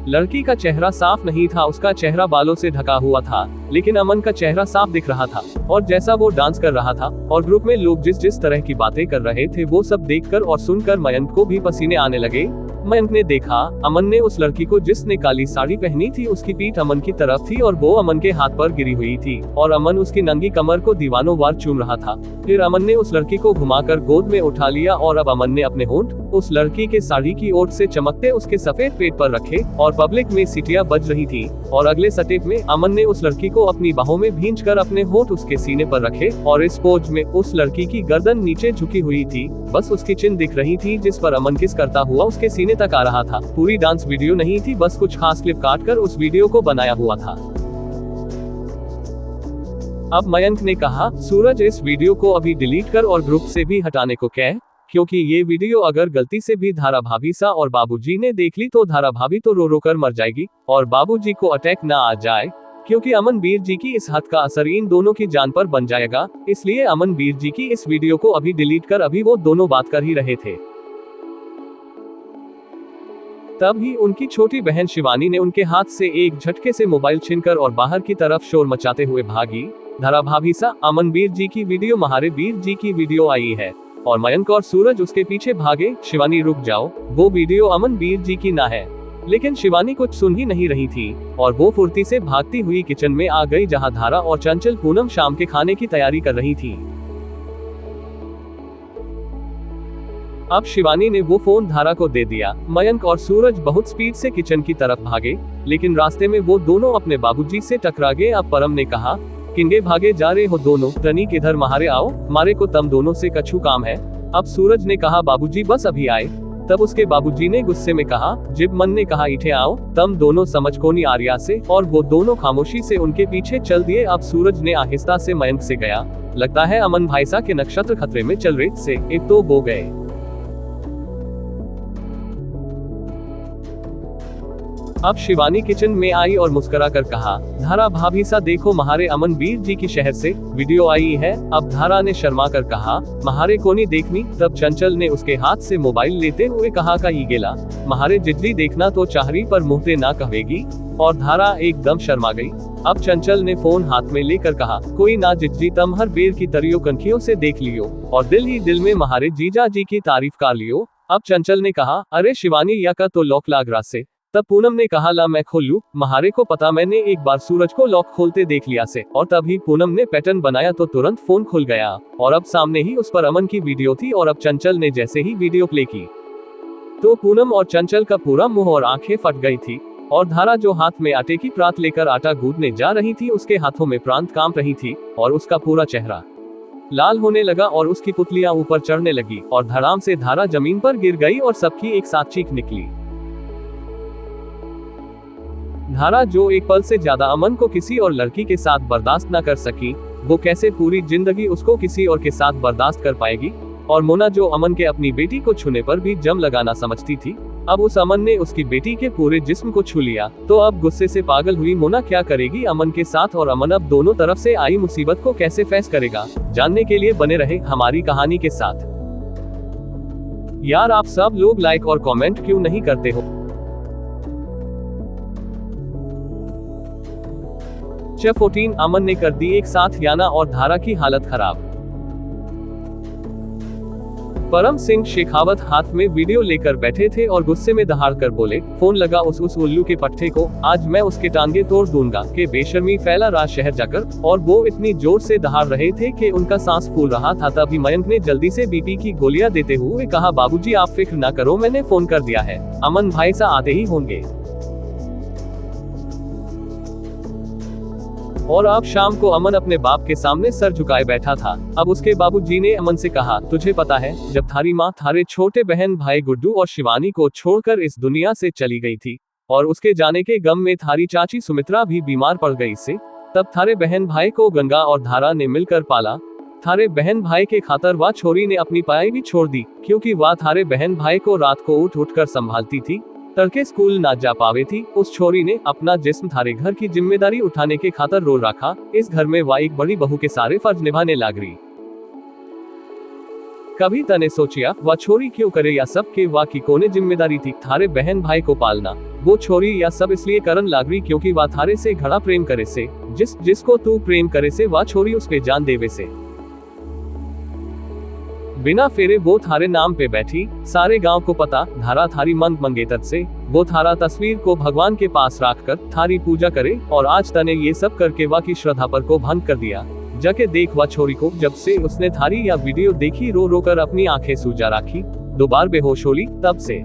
लड़की का चेहरा साफ नहीं था, उसका चेहरा बालों से ढका हुआ था, लेकिन अमन का चेहरा साफ दिख रहा था। और जैसा वो डांस कर रहा था और ग्रुप में लोग जिस जिस तरह की बातें कर रहे थे वो सब देखकर और सुनकर मयंक को भी पसीने आने लगे। मयंक ने देखा अमन ने उस लड़की को जिसने काली साड़ी पहनी थी उसकी पीठ अमन की तरफ थी और वो अमन के हाथ पर गिरी हुई थी और अमन उसकी नंगी कमर को दीवानों वार चूम रहा था। फिर अमन ने उस लड़की को घुमाकर गोद में उठा लिया और अब अमन ने अपने होंठ उस लड़की के साड़ी की ओट से चमकते उसके सफेद पेट पर रखे और पब्लिक में सीटियां बज रही थी। और अगले स्टेप में अमन ने उस लड़की को अपनी बाहों में भींचकर अपने होंठ उसके सीने पर रखे और इस पोज में उस लड़की की गर्दन नीचे झुकी हुई थी, बस उसकी चिन दिख रही थी जिस पर अमन किस करता हुआ उसके सीने तक आ रहा था। पूरी डांस वीडियो नहीं थी, बस कुछ खास क्लिप काट कर उस वीडियो को बनाया हुआ था। अब मयंक ने कहा सूरज इस वीडियो को अभी डिलीट कर और ग्रुप से भी हटाने को कह, क्योंकि ये वीडियो अगर गलती से भी धारा भाभी सा और बाबूजी ने देख ली तो धारा भाभी तो रो रो कर मर जाएगी और बाबूजी को अटैक ना आ जाए, क्योंकि अमन वीर जी की इस हद का असर इन दोनों की जान पर बन जाएगा। इसलिए अमन वीर जी की इस वीडियो को अभी डिलीट कर, अभी वो दोनों बात कर ही रहे थे। तभी उनकी छोटी बहन शिवानी ने उनके हाथ से एक झटके से मोबाइल छीनकर और बाहर की तरफ शोर मचाते हुए भागी। धारा भाभी सा अमन वीर जी की वीडियो, महारे वीर जी की वीडियो आई है। और मयंक और सूरज उसके पीछे भागे। शिवानी रुक जाओ, वो वीडियो अमन वीर जी की ना है। लेकिन शिवानी कुछ सुन ही नहीं रही थी और वो फुर्ती से भागती हुई किचन में आ गई जहां धारा और चंचल पूनम शाम के खाने की तैयारी कर रही थी। अब शिवानी ने वो फोन धारा को दे दिया। मयंक और सूरज बहुत स्पीड से किचन की तरफ भागे, लेकिन रास्ते में वो दोनों अपने बाबूजी से टकरा गए। अब परम ने कहा किंगे भागे जा रहे हो दोनों, तनिक इधर महारे आओ, मारे को तम दोनों से कछु काम है। अब सूरज ने कहा बाबूजी बस अभी आए। तब उसके बाबूजी ने गुस्से में कहा जिब मन ने कहा इठे आओ, तम दोनों समझ को नहीं आर्या से, और वो दोनों खामोशी से उनके पीछे चल दिए। अब सूरज ने आहिस्ता से मयंक से गया, लगता है अमन भाईसा के नक्षत्र खतरे में चल रहे से एक तो हो गए। अब शिवानी किचन में आई और मुस्कुरा कर कहा धारा भाभी सा देखो महारे अमन वीर जी की शहर से वीडियो आई है। अब धारा ने शर्मा कर कहा महारे को नहीं देखनी। तब चंचल ने उसके हाथ से मोबाइल लेते हुए कहा का ही गेला, महारे जिजली देखना तो चाहरी पर मुहते ना कहेगी। और धारा एकदम शर्मा गई। अब चंचल ने फोन हाथ में लेकर कहा कोई ना जिजली, तम हर बेर की तरियो कनखियों से देख लियो और दिल ही दिल में महारे जीजा जी की तारीफ कर लियो। अब चंचल ने कहा अरे शिवानी या का तो लॉक लाग रहा से। तब पूनम ने कहा ला मैं खोल लूं, महारे को पता, मैंने एक बार सूरज को लॉक खोलते देख लिया से। और तभी पूनम ने पैटर्न बनाया तो तुरंत फोन खुल गया और अब सामने ही उस पर अमन की वीडियो थी। और अब चंचल ने जैसे ही वीडियो प्ले की तो पूनम और चंचल का पूरा मुंह और आंखें फट गई थी। और धारा जो हाथ में आटे की प्रांत लेकर आटा गूंदने जा रही थी, उसके हाथों में प्रांत कांप रही थी और उसका पूरा चेहरा लाल होने लगा और उसकी पुतलियां ऊपर चढ़ने लगी और धड़ाम से धारा जमीन पर गिर गई और सबकी एक साथ चीख निकली। धारा जो एक पल से ज्यादा अमन को किसी और लड़की के साथ बर्दाश्त न कर सकी, वो कैसे पूरी जिंदगी उसको किसी और के साथ बर्दाश्त कर पाएगी। और मोना जो अमन के अपनी बेटी को छूने पर भी जम लगाना समझती थी, अब उस अमन ने उसकी बेटी के पूरे जिस्म को छू लिया। तो अब गुस्से से पागल हुई मोना क्या करेगी अमन के साथ, और अमन अब दोनों तरफ से आई मुसीबत को कैसे फेस करेगा। जानने के लिए बने रहे हमारी कहानी के साथ। यार आप सब लोग लाइक और कमेंट क्यों नहीं करते हो? चैप्टर 14 अमन ने कर दी एक साथ याना और धारा की हालत खराब। परम सिंह शेखावत हाथ में वीडियो लेकर बैठे थे और गुस्से में दहाड़ कर बोले फोन लगा उस उल्लू के पट्टे को, आज मैं उसके टांगे तोड़ दूंगा। के बेशर्मी फैला रहा शहर जाकर। और वो इतनी जोर से दहाड़ रहे थे कि उनका सांस फूल रहा था। तभी मयंक ने जल्दी से बीपी की गोलियां देते हुए कहा बाबूजी आप फिक्र ना करो, मैंने फोन कर दिया है, अमन भाई सा आते ही होंगे। और अब शाम को अमन अपने बाप के सामने सर झुकाए बैठा था। अब उसके बाबूजी ने अमन से कहा तुझे पता है जब थारी माँ थारे छोटे बहन भाई गुड्डू और शिवानी को छोड़कर इस दुनिया से चली गई थी और उसके जाने के गम में थारी चाची सुमित्रा भी बीमार पड़ गई से, तब थारे बहन भाई को गंगा और धारा ने मिलकर पाला। थारे बहन भाई के खातर वह छोरी ने अपनी पढ़ाई भी छोड़ दी, क्योंकि वह थारे बहन भाई को रात को उठ उठ कर संभालती थी। तड़के स्कूल ना जा पावे थी। उस छोरी ने अपना जिस्म थारे घर की जिम्मेदारी उठाने के खातर रो रखा। इस घर में वह एक बड़ी बहू के सारे फर्ज निभाने लग रही। कभी तने सोचिया वह छोरी क्यों करे या सब के वाह की कोने जिम्मेदारी थी थारे बहन भाई को पालना। वो छोरी या सब इसलिए करन लागरी क्योंकि वह थारे से घड़ा प्रेम करे से, जिसको तू प्रेम करे से वह छोरी उस पे जान देवे से। बिना फेरे वो थारे नाम पे बैठी, सारे गांव को पता, धारा थारी मंग मंगेतर से, वो थारा तस्वीर को भगवान के पास रख कर थारी पूजा करे, और आज तने ये सब करके वा की श्रद्धा पर को भंग कर दिया। जाके देख वा छोरी को, जब से उसने थारी या वीडियो देखी रो रो कर अपनी आंखें सूजा राखी, दोबार बेहोश होली, तब से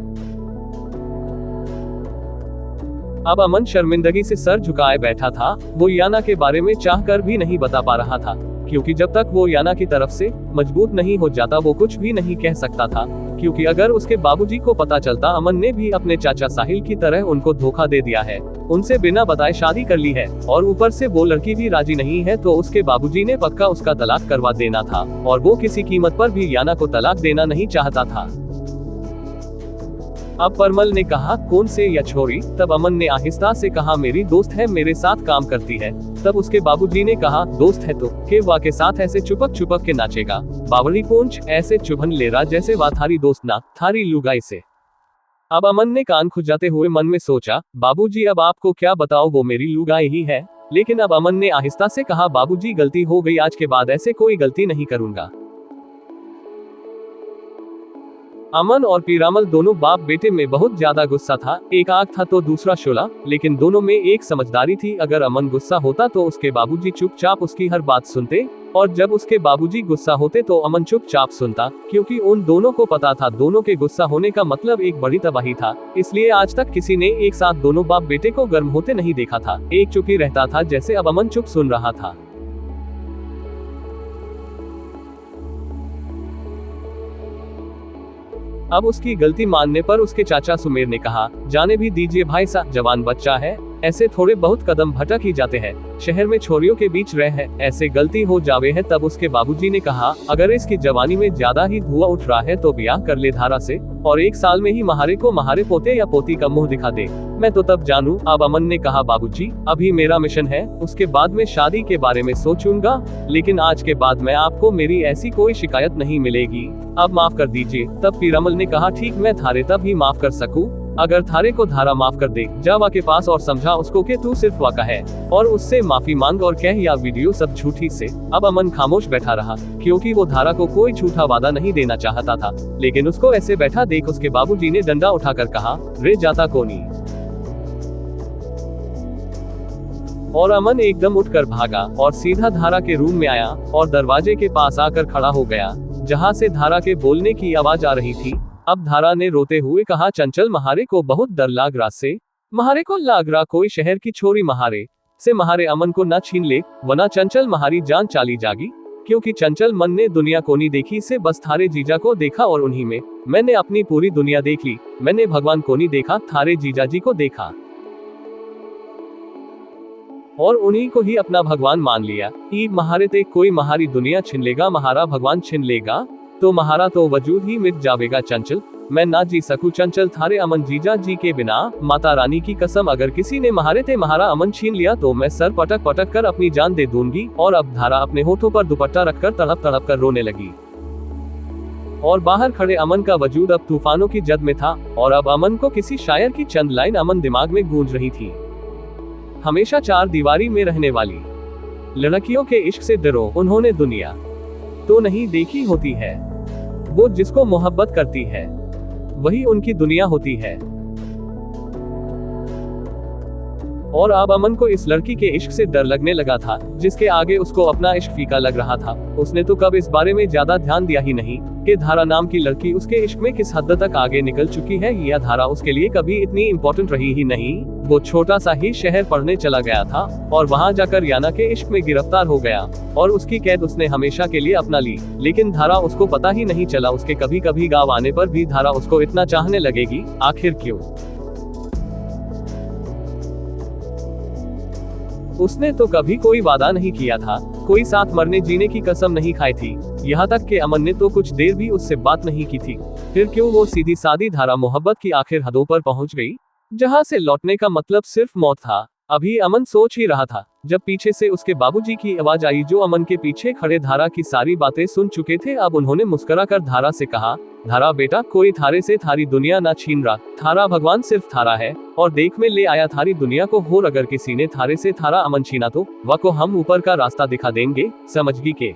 अब अमन शर्मिंदगी से सर झुकाए बैठा था। वो याना के बारे में चाह कर भी नहीं बता पा रहा था, क्योंकि जब तक वो याना की तरफ से मजबूत नहीं हो जाता वो कुछ भी नहीं कह सकता था, क्योंकि अगर उसके बाबूजी को पता चलता अमन ने भी अपने चाचा साहिल की तरह उनको धोखा दे दिया है, उनसे बिना बताए शादी कर ली है, और ऊपर से वो लड़की भी राजी नहीं है, तो उसके बाबूजी ने पक्का उसका तलाक करवा देना था, और वो किसी कीमत पर भी याना को तलाक देना नहीं चाहता था। अब परमल ने कहा, कौन से या छोरी? तब अमन ने आहिस्ता से कहा, मेरी दोस्त है, मेरे साथ काम करती है। तब उसके बाबूजी ने कहा, दोस्त है तो के वा के साथ ऐसे चुपक चुपक के नाचेगा, बावड़ी पूंछ ऐसे चुभन ले रहा जैसे वा थारी दोस्त ना, थारी लुगाई से। अब अमन ने कान खुजाते हुए मन में सोचा, बाबूजी अब आपको क्या बताओ, वो मेरी लुगाई ही है। लेकिन अब अमन ने आहिस्ता से कहा, बाबूजी गलती हो गई, आज के बाद ऐसे कोई गलती नहीं करूंगा। अमन और पीरामल दोनों बाप बेटे में बहुत ज्यादा गुस्सा था, एक आग था तो दूसरा शोला, लेकिन दोनों में एक समझदारी थी। अगर अमन गुस्सा होता तो उसके बाबूजी चुपचाप उसकी हर बात सुनते, और जब उसके बाबूजी गुस्सा होते तो अमन चुपचाप सुनता, क्योंकि उन दोनों को पता था दोनों के गुस्सा होने का मतलब एक बड़ी तबाही था। इसलिए आज तक किसी ने एक साथ दोनों बाप बेटे को गर्म होते नहीं देखा था, एक चुप ही रहता था, जैसे अब अमन चुप सुन रहा था। अब उसकी गलती मानने पर उसके चाचा सुमेर ने कहा, जाने भी दीजिए भाई साहब, जवान बच्चा है, ऐसे थोड़े बहुत कदम भटक ही जाते हैं, शहर में छोरियों के बीच रह है, ऐसे गलती हो जावे है। तब उसके बाबूजी ने कहा, अगर इसकी जवानी में ज्यादा ही धुआं उठ रहा है तो ब्याह कर ले धारा से, और 1 साल में ही महारे को महारे पोते या पोती का मुंह दिखा दे, मैं तो तब जानूं। अब अमन ने कहा, बाबूजी अभी मेरा मिशन है, उसके बाद में शादी के बारे में सोचूंगा, लेकिन आज के बाद में आपको मेरी ऐसी कोई शिकायत नहीं मिलेगी, अब माफ कर दीजिए। तब पीरामल ने कहा, ठीक, मैं थारे तब ही माफ कर सकूं अगर थारे को धारा माफ कर दे। जा वा के पास और समझा उसको कि तू सिर्फ वाका है, और उससे माफी मांग और कह या वीडियो सब झूठी से। अब अमन खामोश बैठा रहा, क्योंकि वो धारा को कोई झूठा वादा नहीं देना चाहता था, लेकिन उसको ऐसे बैठा देख उसके बाबूजी ने डंडा उठाकर कहा, रे जाता कोनी। और अमन एकदम उठकर भागा और सीधा धारा के रूम में आया और दरवाजे के पास आकर खड़ा हो गया, जहां से धारा के बोलने की आवाज आ रही थी। अब धारा ने रोते हुए कहा, चंचल महारे को बहुत डर लाग रहा से, महारे को लाग रहा कोई शहर की छोरी महारे से महारे अमन को न छीन ले, वरना चंचल महारी जान चाली जागी। क्योंकि चंचल मन ने दुनिया को नहीं देखी से बस थारे जीजा को देखा, और उन्हीं में मैंने अपनी पूरी दुनिया देख ली, मैंने भगवान को नहीं देखा, थारे जीजा जी को देखा, और उन्हीं को ही अपना भगवान मान लिया। ई महारे ते कोई महारी दुनिया छिन लेगा, महारा भगवान छिन लेगा तो महारा तो वजूद ही मिट जाएगा। चंचल मैं ना जी सकूं, चंचल थारे अमन जीजा जी के बिना, माता रानी की कसम, अगर किसी ने महारे ते महारा अमन छीन लिया तो मैं सर पटक पटक कर अपनी जान दे दूंगी। और अब धारा अपने होठों पर दुपट्टा रखकर तड़प तड़प कर रोने लगी, और बाहर खड़े अमन का वजूद अब तूफानों की जद में था, और अब अमन को किसी शायर की चंद लाइन अमन दिमाग में गूंज रही थी, हमेशा 4 दीवारी में रहने वाली लड़कियों के इश्क से डरो, उन्होंने दुनिया तो नहीं देखी होती है, वो जिसको मोहब्बत करती है वही उनकी दुनिया होती है। और अब अमन को इस लड़की के इश्क से डर लगने लगा था, जिसके आगे उसको अपना इश्क फीका लग रहा था। उसने तो कब इस बारे में ज्यादा ध्यान दिया ही नहीं कि धारा नाम की लड़की उसके इश्क में किस हद तक आगे निकल चुकी है। यह धारा उसके लिए कभी इतनी इम्पोर्टेंट रही ही नहीं। वो छोटा सा ही शहर पढ़ने चला गया था, और वहां जाकर याना के इश्क में गिरफ्तार हो गया, और उसकी कैद उसने हमेशा के लिए अपना ली। लेकिन धारा उसको पता ही नहीं चला, उसके कभी कभी गाँव आने पर भी धारा उसको इतना चाहने लगेगी, आखिर क्यों? उसने तो कभी कोई वादा नहीं किया था, कोई साथ मरने जीने की कसम नहीं खाई थी, यहाँ तक कि अमन ने तो कुछ देर भी उससे बात नहीं की थी। फिर क्यों वो सीधी सादी धारा मोहब्बत की आखिर हदों पर पहुंच गई, जहां से लौटने का मतलब सिर्फ मौत था। अभी अमन सोच ही रहा था जब पीछे से उसके बाबूजी की आवाज आई, जो अमन के पीछे खड़े धारा की सारी बातें सुन चुके थे। अब उन्होंने मुस्कुराकर धारा से कहा, धारा बेटा, कोई थारे से थारी दुनिया ना छीन रहा, थारा भगवान सिर्फ थारा है, और देख में ले आया थारी दुनिया को। होर अगर किसी ने थारे से थारा अमन छीना तो वह को हम ऊपर का रास्ता दिखा देंगे, समझगी के।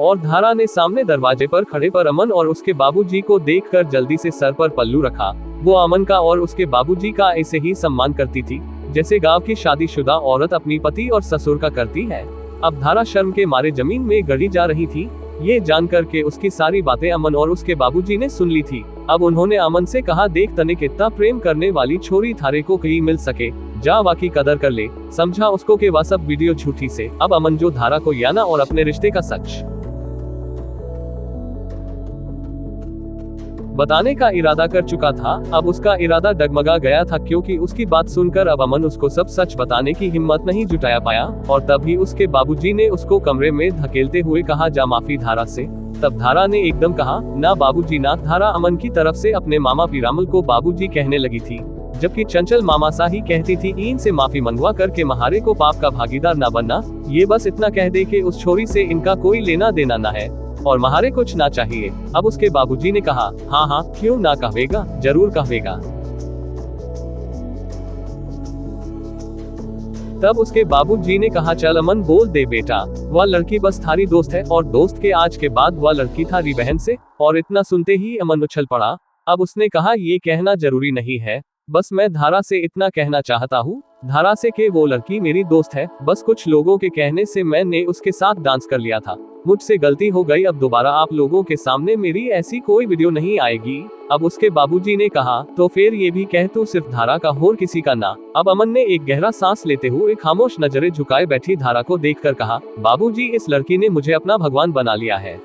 और धारा ने सामने दरवाजे पर खड़े पर अमन और उसके बाबूजी को देखकर जल्दी से सर पर पल्लू रखा। वो अमन का और उसके बाबूजी का ऐसे ही सम्मान करती थी जैसे गांव की शादीशुदा औरत अपनी पति और ससुर का करती है। अब धारा शर्म के मारे जमीन में गड़ी जा रही थी। ये जानकर के उसकी सारी बातें अमन और उसके बाबूजी ने सुन ली थी। अब उन्होंने अमन से कहा, देख तने कितना प्रेम करने वाली छोरी थारे को कहीं मिल सके, जा वाकी कदर कर ले। समझा उसको के वह सब वीडियो झूठी से। अब अमन जो धारा को याना और अपने रिश्ते का सच बताने का इरादा कर चुका था, अब उसका इरादा डगमगा गया था, क्योंकि उसकी बात सुनकर अब अमन उसको सब सच बताने की हिम्मत नहीं जुटाया पाया। और तभी उसके बाबूजी ने उसको कमरे में धकेलते हुए कहा, जा माफी धारा से। तब धारा ने एकदम कहा, ना बाबूजी ना। धारा अमन की तरफ से अपने मामा पीरामल को बाबूजी कहने लगी थी, जबकि चंचल मामा सा ही कहती थी, इन से माफी मंगवा करके महारे को पाप का भागीदार ना बनना। ये बस इतना कह दे कि उस छोरी से इनका कोई लेना देना ना है और महारे कुछ ना चाहिए। अब उसके बाबूजी ने कहा, हाँ हाँ क्यों ना कहेगा, जरूर कहेगा। तब उसके बाबूजी ने कहा, चल अमन बोल दे बेटा, वह लड़की बस थारी दोस्त है और दोस्त के आज के बाद वह लड़की थारी बहन से। और इतना सुनते ही अमन उछल पड़ा। अब उसने कहा, ये कहना जरूरी नहीं है, बस मैं धारा से इतना कहना चाहता हूँ, धारा से कि वो लड़की मेरी दोस्त है। बस कुछ लोगों के कहने से मैंने उसके साथ डांस कर लिया था, मुझसे गलती हो गई। अब दोबारा आप लोगों के सामने मेरी ऐसी कोई वीडियो नहीं आएगी। अब उसके बाबूजी ने कहा, तो फिर ये भी कह तू सिर्फ धारा का और किसी का ना। अब अमन ने एक गहरा सांस लेते हुए खामोश नजरें झुकाए बैठी धारा को देखकर कहा, बाबूजी, इस लड़की ने मुझे अपना भगवान बना लिया है।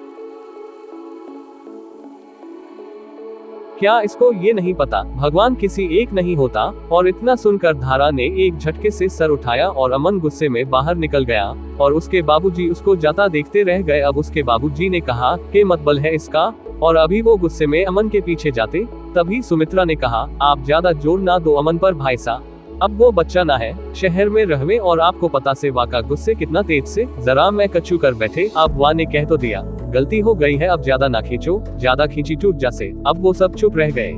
क्या इसको ये नहीं पता भगवान किसी एक नहीं होता। और इतना सुनकर धारा ने एक झटके से सर उठाया और अमन गुस्से में बाहर निकल गया और उसके बाबूजी उसको जाता देखते रह गए। अब उसके बाबूजी ने कहा, के मतबल है इसका। और अभी वो गुस्से में अमन के पीछे जाते, तभी सुमित्रा ने कहा, आप ज्यादा जोर ना दो अमन पर भाई सा, अब वो बच्चा ना है, शहर में रहवे और आपको पता से वाका गुस्से कितना तेज से जरा मैं कच्चू कर बैठे। अब वाह ने कह तो दिया, गलती हो गई है, अब ज्यादा ना खींचो, ज्यादा खींची टूट जासे। अब वो सब चुप रह गए।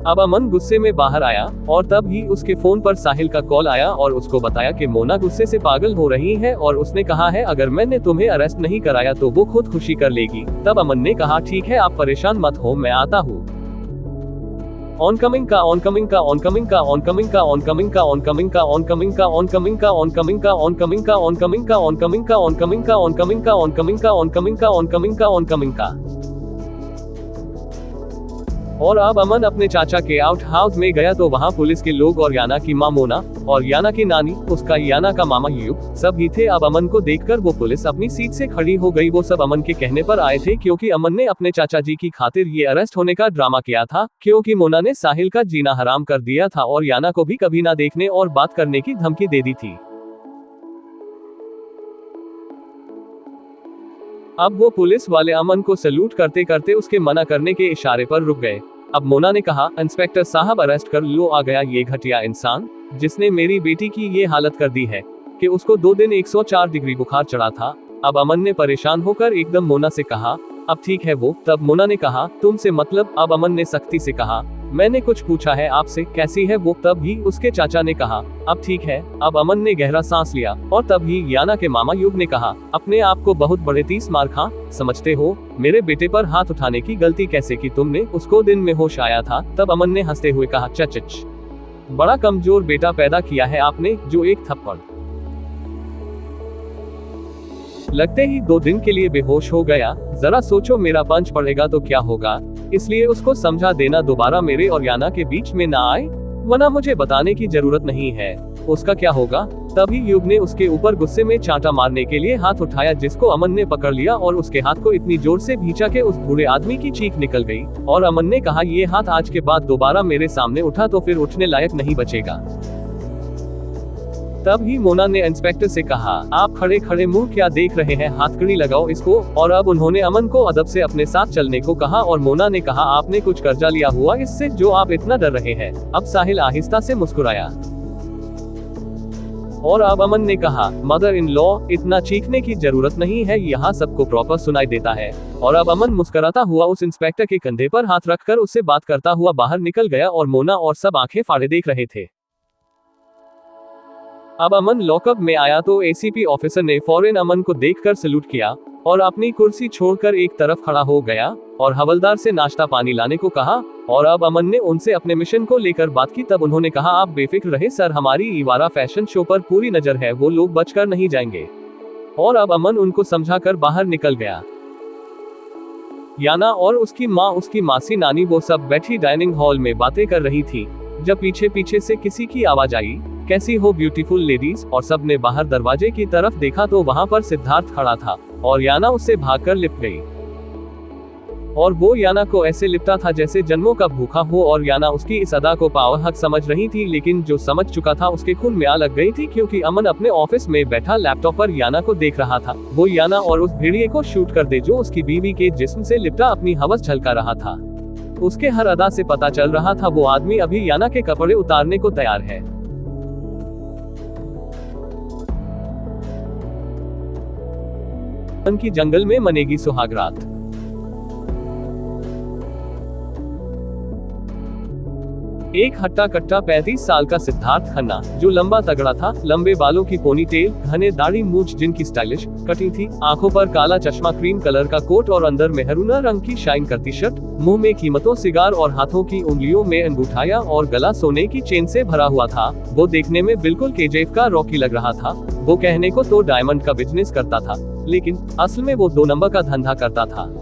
अब अमन गुस्से में बाहर आया और तब ही उसके फोन पर साहिल का कॉल आया और उसको बताया कि मोना गुस्से से पागल हो रही है और उसने कहा है अगर मैंने तुम्हें अरेस्ट नहीं कराया तो वो खुद खुशी कर लेगी। तब अमन ने कहा, ठीक है आप परेशान मत हो, मैं आता हूँ। ऑनकमिंग का ऑनकमिंग का ऑनकमिंग का ऑनकमिंग का ऑनकमिंग का ऑनकमिंग का ऑनकमिंग का ऑनकमिंग का ऑनकमिंग का ऑनकमिंग का ऑनकमिंग का ऑनकमिंग का ऑनकमिंग का ऑनकमिंग का ऑनकमिंग का ऑनकमिंग का ऑनकमिंग का ऑनकमिंग का। और अब अमन अपने चाचा के आउट हाउस में गया तो वहाँ पुलिस के लोग और याना की मां मोना और याना की नानी, उसका याना का मामा युग, सब ही थे। अब अमन को देखकर वो पुलिस अपनी सीट से खड़ी हो गई। वो सब अमन के कहने पर आए थे क्योंकि अमन ने अपने चाचा जी की खातिर ये अरेस्ट होने का ड्रामा किया था, क्योंकि मोना ने साहिल का जीना हराम कर दिया था और याना को भी कभी ना देखने और बात करने की धमकी दे दी थी। अब वो पुलिस वाले अमन को सैल्यूट करते करते उसके मना करने के इशारे पर रुक गए। अब मोना ने कहा, इंस्पेक्टर साहब अरेस्ट कर लो, आ गया ये घटिया इंसान जिसने मेरी बेटी की ये हालत कर दी है कि उसको 2 दिन 104 डिग्री बुखार चढ़ा था। अब अमन ने परेशान होकर एकदम मोना से कहा, अब ठीक है वो। तब मोना ने कहा, तुमसे मतलब। अब अमन ने सख्ती से कहा, मैंने कुछ पूछा है आपसे, कैसी है वो। तब ही उसके चाचा ने कहा, अब ठीक है। अब अमन ने गहरा सांस लिया और तब ही याना के मामा युग ने कहा, अपने आप को बहुत बड़े 30 मार खा समझते हो, मेरे बेटे पर हाथ उठाने की गलती कैसे की तुमने, उसको दिन में होश आया था। तब अमन ने हंसते हुए कहा, चच बड़ा कमजोर बेटा पैदा किया है आपने, जो एक थप्पड़ लगते ही 2 दिन के लिए बेहोश हो गया। जरा सोचो मेरा पंच पड़ेगा तो क्या होगा, इसलिए उसको समझा देना दोबारा मेरे और याना के बीच में ना आए, वरना मुझे बताने की जरूरत नहीं है उसका क्या होगा। तभी युग ने उसके ऊपर गुस्से में चांटा मारने के लिए हाथ उठाया, जिसको अमन ने पकड़ लिया और उसके हाथ को इतनी जोर से भींचा कि उस बूढ़े आदमी की चीख निकल गई। और अमन ने कहा, ये हाथ आज के बाद दोबारा मेरे सामने उठा तो फिर उठने लायक नहीं बचेगा। तब ही मोना ने इंस्पेक्टर से कहा, आप खड़े खड़े मुंह क्या देख रहे हैं, हथकड़ी लगाओ इसको। और अब उन्होंने अमन को अदब से अपने साथ चलने को कहा और मोना ने कहा, आपने कुछ कर्जा लिया हुआ इससे जो आप इतना डर रहे हैं। अब साहिल आहिस्ता से मुस्कुराया और अब अमन ने कहा, मदर इन लॉ, इतना चीखने की जरूरत नहीं है, यहाँ सबको प्रॉपर सुनाई देता है। और अब अमन मुस्कुराता हुआ उस इंस्पेक्टर के कंधे पर हाथ रखकर उससे बात करता हुआ बाहर निकल गया और मोना और सब आंखें फाड़े देख रहे थे। अब अमन लॉकअप में आया तो एसीपी ऑफिसर ने फौरन अमन को देखकर सैल्यूट किया और अपनी कुर्सी छोड़कर एक तरफ खड़ा हो गया और हवलदार से नाश्ता पानी लाने को कहा। और अब अमन ने उनसे अपने मिशन को लेकर बात की। तब उन्होंने कहा, आप बेफिक्र रहे सर, हमारी इवारा फैशन शो पर पूरी नजर है, वो लोग बचकर नहीं जाएंगे। और अब अमन उनको समझाकर बाहर निकल गया। याना और उसकी माँ, उसकी मासी, नानी वो सब बैठी डाइनिंग हॉल में बातें कर रही थी जब पीछे पीछे से किसी की आवाज आई, कैसी हो ब्यूटीफुल लेडीज। और सब ने बाहर दरवाजे की तरफ देखा तो वहां पर सिद्धार्थ खड़ा था और याना उससे भागकर लिपट गई। और वो याना को ऐसे लिपटा था जैसे जन्मों का भूखा हो। और याना उसकी इस अदा को पावर हक समझ रही थी, लेकिन जो समझ चुका था उसके खून में आग लग गई थी, क्योंकि अमन अपने ऑफिस में बैठा लैपटॉप पर याना को देख रहा था। वो याना और उस भेड़िए को शूट कर दे जो उसकी बीवी के जिस्म से लिपटा अपनी हवस झलका रहा था। उसके हर अदा से पता चल रहा था वो आदमी अभी याना के कपड़े उतारने को तैयार है। की जंगल में मनेगी सुहागरात। एक हट्टा कट्टा 35 साल का सिद्धार्थ खन्ना, जो लंबा तगड़ा था, लंबे बालों की पोनीटेल, घने दाढ़ी मूंछ जिनकी स्टाइलिश कटिंग थी, आंखों पर काला चश्मा, क्रीम कलर का कोट और अंदर मेहरूना रंग की शाइन करती शर्ट, मुंह में कीमतों सिगार और हाथों की उंगलियों में अंगूठाया और गला सोने की चेन से भरा हुआ था। वो देखने में बिल्कुल केजीएफ का रॉकी लग रहा था। वो कहने को तो डायमंड का बिजनेस करता था, लेकिन असल में वो 2 नंबर का धंधा करता था।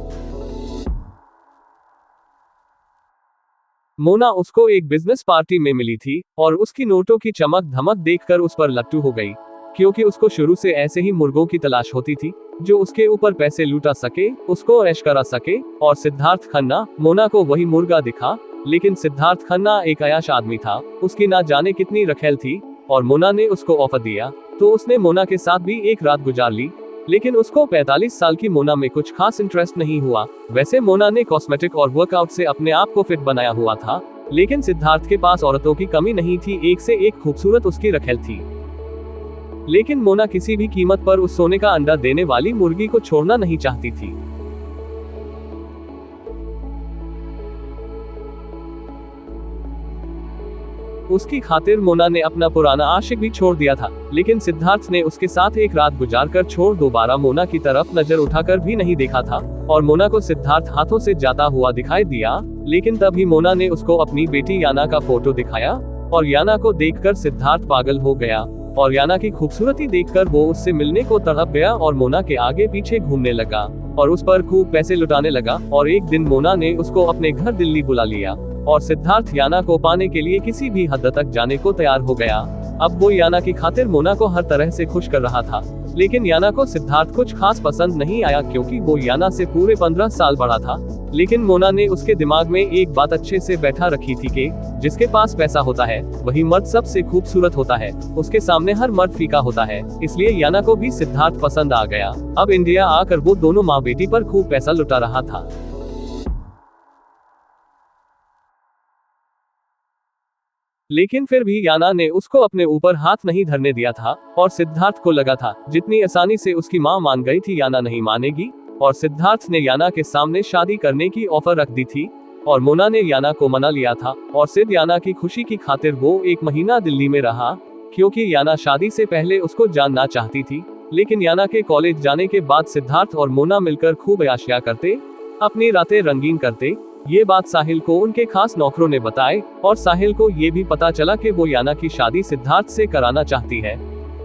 मोना उसको एक बिजनेस पार्टी में मिली थी और उसकी नोटों की चमक धमक देखकर उस पर लट्टू हो गई, क्योंकि उसको शुरू से ऐसे ही मुर्गों की तलाश होती थी जो उसके ऊपर पैसे लुटा सके, उसको ऐश करा सके। और सिद्धार्थ खन्ना, मोना को वही मुर्गा दिखा। लेकिन सिद्धार्थ खन्ना एक अयाश आदमी था, उसकी ना जाने कितनी रखेल थी। और मोना ने उसको ऑफर दिया तो उसने मोना के साथ भी एक रात गुजार ली। लेकिन उसको 45 साल की मोना में कुछ खास इंटरेस्ट नहीं हुआ। वैसे मोना ने कॉस्मेटिक और वर्कआउट से अपने आप को फिट बनाया हुआ था, लेकिन सिद्धार्थ के पास औरतों की कमी नहीं थी, एक से एक खूबसूरत उसकी रखेल थी। लेकिन मोना किसी भी कीमत पर उस सोने का अंडा देने वाली मुर्गी को छोड़ना नहीं चाहती थी। उसकी खातिर मोना ने अपना पुराना आशिक भी छोड़ दिया था, लेकिन सिद्धार्थ ने उसके साथ एक रात गुजारकर छोड़ दोबारा मोना की तरफ नजर उठाकर भी नहीं देखा था। और मोना को सिद्धार्थ हाथों से जाता हुआ दिखाई दिया। लेकिन तभी मोना ने उसको अपनी बेटी याना का फोटो दिखाया और याना को देखकर सिद्धार्थ पागल हो गया। और याना की खूबसूरती देखकर वो उससे मिलने को तड़प गया और मोना के आगे पीछे घूमने लगा और उस पर खूब पैसे लुटाने लगा। और एक दिन मोना ने उसको अपने घर दिल्ली बुला लिया और सिद्धार्थ याना को पाने के लिए किसी भी हद तक जाने को तैयार हो गया। अब वो याना की खातिर मोना को हर तरह से खुश कर रहा था, लेकिन याना को सिद्धार्थ कुछ खास पसंद नहीं आया, क्योंकि वो याना से पूरे 15 साल बड़ा था। लेकिन मोना ने उसके दिमाग में एक बात अच्छे से बैठा रखी थी कि जिसके पास पैसा होता है वही मर्द सबसे खूबसूरत होता है, उसके सामने हर मर्द फीका होता है। इसलिए याना को भी सिद्धार्थ पसंद आ गया। अब इंडिया आकर वो दोनों माँ बेटी पर खूब पैसा लुटा रहा था। लेकिन फिर भी याना ने उसको अपने ऊपर हाथ नहीं धरने दिया था और सिद्धार्थ को लगा था जितनी आसानी से उसकी माँ मान गई थी याना नहीं मानेगी। और सिद्धार्थ ने याना के सामने शादी करने की ऑफर रख दी थी और मोना ने याना को मना लिया था। और सिद्ध याना की खुशी की खातिर वो 1 महीना दिल्ली में रहा, क्योंकि याना शादी से पहले उसको जानना चाहती थी। लेकिन याना के कॉलेज जाने के बाद सिद्धार्थ और मोना मिलकर खूब अय्याशियां करते, अपनी रातें रंगीन करते। ये बात साहिल को उनके खास नौकरों ने बताई और साहिल को ये भी पता चला कि वो याना की शादी सिद्धार्थ से कराना चाहती है।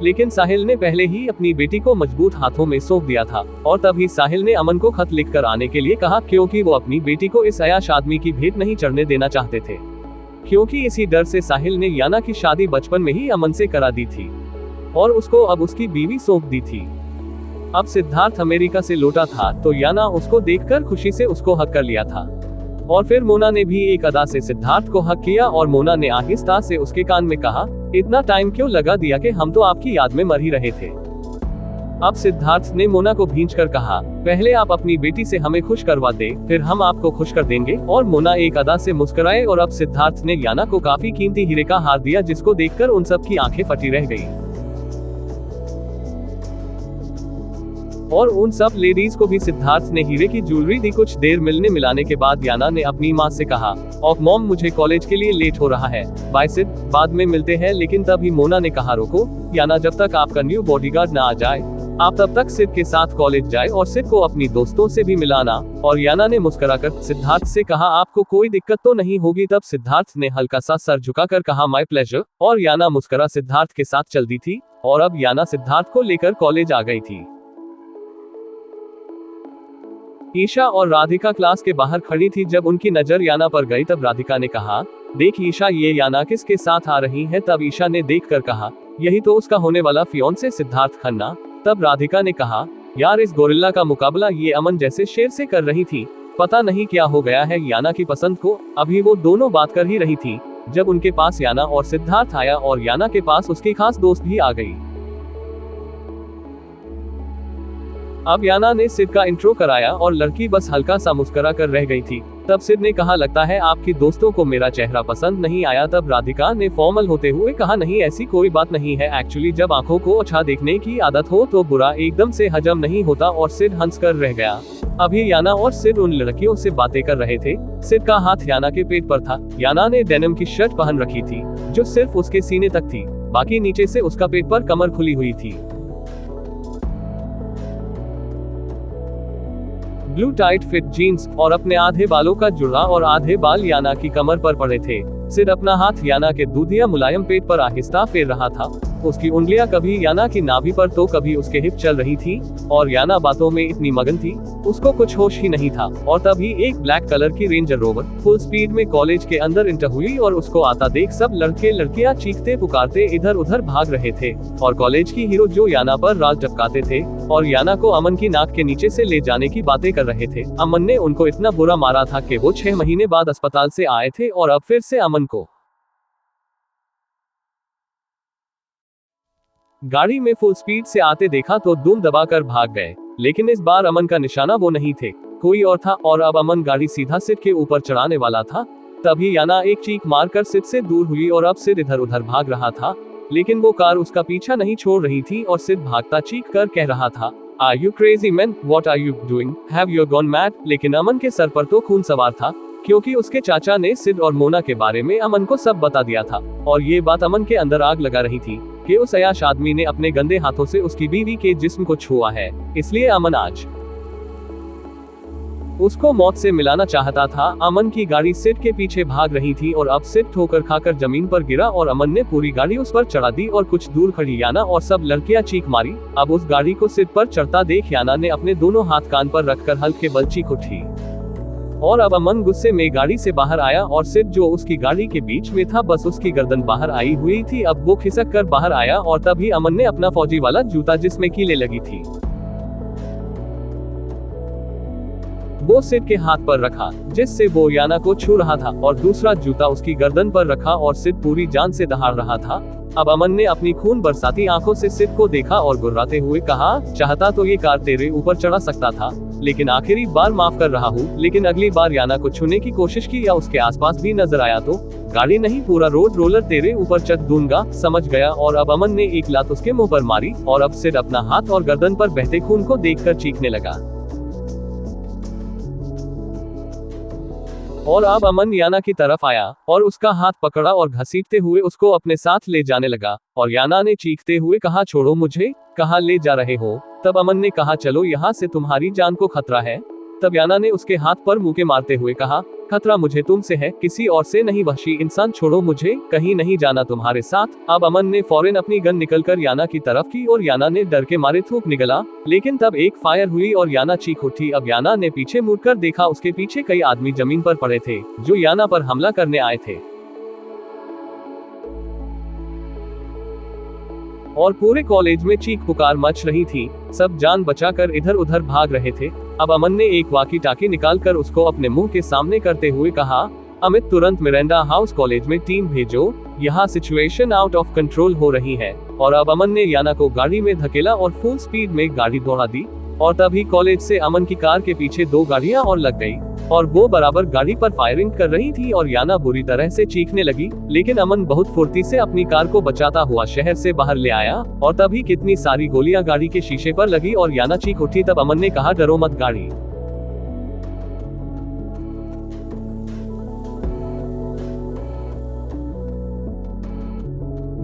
लेकिन साहिल ने पहले ही अपनी बेटी को मजबूत हाथों में सौंप दिया था। और तभी साहिल ने अमन को खत लिखकर आने के लिए कहा, क्योंकि वो अपनी बेटी को इस अयाश आदमी की भेंट नहीं चढ़ने देना चाहते थे। क्योंकि इसी डर से साहिल ने याना की शादी बचपन में ही अमन से करा दी थी और उसको अब उसकी बीवी सौंप दी थी। अब सिद्धार्थ अमेरिका से लौटा था तो याना उसको देखकर खुशी से उसको हक कर लिया था। और फिर मोना ने भी एक अदा से सिद्धार्थ को हक किया और मोना ने आहिस्ता से उसके कान में कहा, इतना टाइम क्यों लगा दिया कि हम तो आपकी याद में मर ही रहे थे। अब सिद्धार्थ ने मोना को भींचकर कहा, पहले आप अपनी बेटी से हमें खुश करवा दे, फिर हम आपको खुश कर देंगे। और मोना एक अदा से मुस्कुराए और अब सिद्धार्थ ने याना को काफी कीमती हीरे का हार दिया, जिसको देखकर उन सब की आंखें फटी रह गई। और उन सब लेडीज को भी सिद्धार्थ ने हीरे की ज्वेलरी दी। कुछ देर मिलने मिलाने के बाद याना ने अपनी माँ से कहा, और मॉम मुझे कॉलेज के लिए लेट हो रहा है, बाय सिड, बाद में मिलते हैं। लेकिन तभी मोना ने कहा, रोको याना, जब तक आपका न्यू बॉडीगार्ड ना आ जाए आप तब तक सिड के साथ कॉलेज जाए और सिड को अपनी दोस्तों से भी मिलाना। और याना ने मुस्कुराकर सिद्धार्थ से कहा, आपको कोई दिक्कत तो नहीं होगी। तब सिद्धार्थ ने हल्का सा सर झुकाकर कहा, माय प्लेजर। और याना मुस्कुरा सिद्धार्थ के साथ चल दी थी। और अब याना सिद्धार्थ को लेकर कॉलेज आ गई थी। ईशा और राधिका क्लास के बाहर खड़ी थी। जब उनकी नजर याना पर गई तब राधिका ने कहा, देख ईशा, ये याना किसके साथ आ रही है। तब ईशा ने देखकर कहा, यही तो उसका होने वाला फियोंसे सिद्धार्थ खन्ना। तब राधिका ने कहा, यार इस गोरिल्ला का मुकाबला ये अमन जैसे शेर से कर रही थी। पता नहीं क्या हो गया है याना की पसंद को। अभी वो दोनों बात कर ही रही थी जब उनके पास याना और सिद्धार्थ आया और याना के पास उसकी खास दोस्त भी आ गई। अब याना ने सिड का इंट्रो कराया और लड़की बस हल्का सा मुस्कुरा कर रह गई थी। तब सिड ने कहा, लगता है आपकी दोस्तों को मेरा चेहरा पसंद नहीं आया। तब राधिका ने फॉर्मल होते हुए कहा, नहीं ऐसी कोई बात नहीं है, एक्चुअली जब आंखों को अच्छा देखने की आदत हो तो बुरा एकदम से हजम नहीं होता। और सिड हंस कर रह गया। अभी याना और सिड उन लड़कियों से बातें कर रहे थे। सिड का हाथ याना के पेट पर था। याना ने डेनिम की शर्ट पहन रखी थी जो सिर्फ उसके सीने तक थी, बाकी नीचे से उसका पेट पर कमर खुली हुई थी। ब्लू टाइट फिट जीन्स और अपने आधे बालों का जुड़ा और आधे बाल याना की कमर पर पड़े थे। सिड अपना हाथ याना के दूधिया मुलायम पेट पर आहिस्ता फेर रहा था। उसकी उंगलियां कभी याना की नाभि पर तो कभी उसके हिप चल रही थी। और याना बातों में इतनी मगन थी उसको कुछ होश ही नहीं था। और तभी एक ब्लैक कलर की रेंजर रोवर फुल स्पीड में कॉलेज के अंदर इंटर हुई और उसको आता देख सब लड़के लड़कियां चीखते पुकारते इधर उधर भाग रहे थे। और कॉलेज की हीरो जो याना पर राज टपकाते थे और याना को अमन की नाक के नीचे से ले जाने की बातें कर रहे थे। अमन ने उनको इतना बुरा मारा था कि वो 6 महीने बाद अस्पताल से आए थे और अब फिर से अमन को गाड़ी में फुल स्पीड से आते देखा तो दुम दबाकर भाग गए। लेकिन इस बार अमन का निशाना वो नहीं थे, कोई और था। और अब अमन गाड़ी सीधा सिड के ऊपर चढ़ाने वाला था। तभी याना एक चीख मारकर सिड से दूर हुई और अब सिड इधर उधर भाग रहा था। लेकिन वो कार उसका पीछा नहीं छोड़ रही थी और सिड भागता चीख कर कह रहा था, Are you crazy man? What are you doing? Have you gone mad? लेकिन अमन के सर पर तो खून सवार था, क्योंकि उसके चाचा ने सिड और मोना के बारे में अमन को सब बता दिया था। और ये बात अमन के अंदर आग लगा रही थी कि उस अयाश आदमी ने अपने गंदे हाथों से उसकी बीवी के जिस्म को छुआ है। इसलिए अमन आज उसको मौत से मिलाना चाहता था। अमन की गाड़ी सिड के पीछे भाग रही थी और अब सिड ठोकर खाकर जमीन पर गिरा और अमन ने पूरी गाड़ी उस पर चढ़ा दी और कुछ दूर खड़ी याना और सब लड़कियां चीख मारी। अब उस गाड़ी को सिड पर चढ़ता देख याना ने अपने दोनों हाथ कान पर रखकर हल्के बल चीख उठी। और अब अमन गुस्से में गाड़ी से बाहर आया और सिड जो उसकी गाड़ी के बीच में था बस उसकी गर्दन बाहर आई हुई थी। अब वो खिसक कर बाहर आया और तभी अमन ने अपना फौजी वाला जूता जिसमें कीलें लगी थी वो सिड के हाथ पर रखा जिससे वो याना को छू रहा था और दूसरा जूता उसकी गर्दन पर रखा और सिड पूरी जान से दहाड़ रहा था। अब अमन ने अपनी खून बरसाती आंखों से सिड को देखा और गुर्राते हुए कहा, चाहता तो ये कार तेरे ऊपर चढ़ा सकता था, लेकिन आखिरी बार माफ कर रहा हूँ। लेकिन अगली बार याना को छूने की कोशिश की या उसके आसपास भी नजर आया तो गाड़ी नहीं पूरा रोड रोलर तेरे ऊपर चढ़ दूंगा, समझ गया। और अब अमन ने एक लात उसके मुंह पर मारी और अब सिड अपना हाथ और गर्दन पर बहते खून को देखकर चीखने लगा। और अब अमन याना की तरफ आया और उसका हाथ पकड़ा और घसीटते हुए उसको अपने साथ ले जाने लगा। और याना ने चीखते हुए कहा, छोड़ो मुझे, कहाँ ले जा रहे हो? तब अमन ने कहा, चलो यहाँ से, तुम्हारी जान को खतरा है। तब याना ने उसके हाथ पर मुके मारते हुए कहा, खतरा मुझे तुमसे है, किसी और से नहीं, वहशी इंसान, छोड़ो मुझे, कहीं नहीं जाना तुम्हारे साथ। अब अमन ने फौरन अपनी गन निकलकर याना की तरफ की और याना ने डर के मारे थूक निकला। लेकिन तब एक फायर हुई और याना चीख उठी। अब याना ने पीछे मुड़कर देखा, उसके पीछे कई आदमी जमीन पर पड़े थे जो याना पर हमला करने आए थे और पूरे कॉलेज में चीख पुकार मच रही थी। सब जान बचाकर इधर उधर भाग रहे थे। अब अमन ने एक वाकी टाकी निकालकर उसको अपने मुंह के सामने करते हुए कहा, अमित तुरंत मिरांडा हाउस कॉलेज में टीम भेजो, यहाँ सिचुएशन आउट ऑफ कंट्रोल हो रही है। और अब अमन ने याना को गाड़ी में धकेला और फुल स्पीड में गाड़ी दौड़ा दी। और तभी कॉलेज से अमन की कार के पीछे 2 गाड़ियां और लग गई और वो बराबर गाड़ी पर फायरिंग कर रही थी और याना बुरी तरह से चीखने लगी। लेकिन अमन बहुत फुर्ती से अपनी कार को बचाता हुआ शहर से बाहर ले आया और तभी कितनी सारी गोलियां गाड़ी के शीशे पर लगी और याना चीख उठी। तब अमन ने कहा, डरो मत गाड़ी।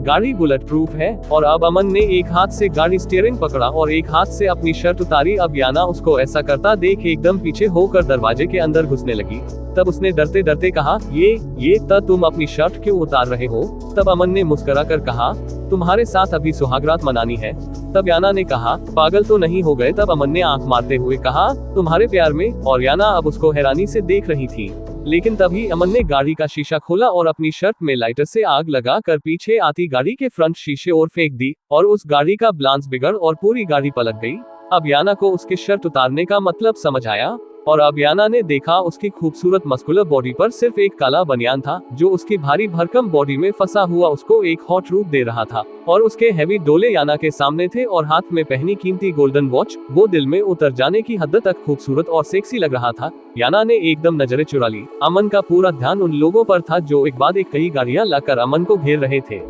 गाड़ी बुलेट प्रूफ है। और अब अमन ने एक हाथ से गाड़ी स्टीयरिंग पकड़ा और एक हाथ से अपनी शर्ट उतारी। अब याना उसको ऐसा करता देख एकदम पीछे होकर दरवाजे के अंदर घुसने लगी। तब उसने डरते डरते कहा, ये तुम अपनी शर्ट क्यों उतार रहे हो? तब अमन ने मुस्कुरा कर कहा, तुम्हारे साथ अभी सुहागरात मनानी है। तब याना ने कहा, पागल तो नहीं हो गए? तब अमन ने आंख मारते हुए कहा, तुम्हारे प्यार में। और याना अब उसको हैरानी से देख रही थी। लेकिन तभी अमन ने गाड़ी का शीशा खोला और अपनी शर्ट में लाइटर से आग लगा कर पीछे आती गाड़ी के फ्रंट शीशे और फेंक दी और उस गाड़ी का बैलेंस बिगड़ और पूरी गाड़ी पलट गई। अब याना को उसके शर्ट उतारने का मतलब समझ आया और अब याना ने देखा उसकी खूबसूरत मस्कुलर बॉडी पर सिर्फ एक काला बनियान था जो उसकी भारी भरकम बॉडी में फंसा हुआ उसको एक हॉट रूप दे रहा था। और उसके हैवी डोले याना के सामने थे और हाथ में पहनी कीमती गोल्डन वॉच वो दिल में उतर जाने की हद तक खूबसूरत और सेक्सी लग रहा था। याना ने एकदम नजरें चुरा ली। अमन का पूरा ध्यान उन लोगों पर था जो एक बाद एक कई गाड़ियां लाकर अमन को घेर रहे थे।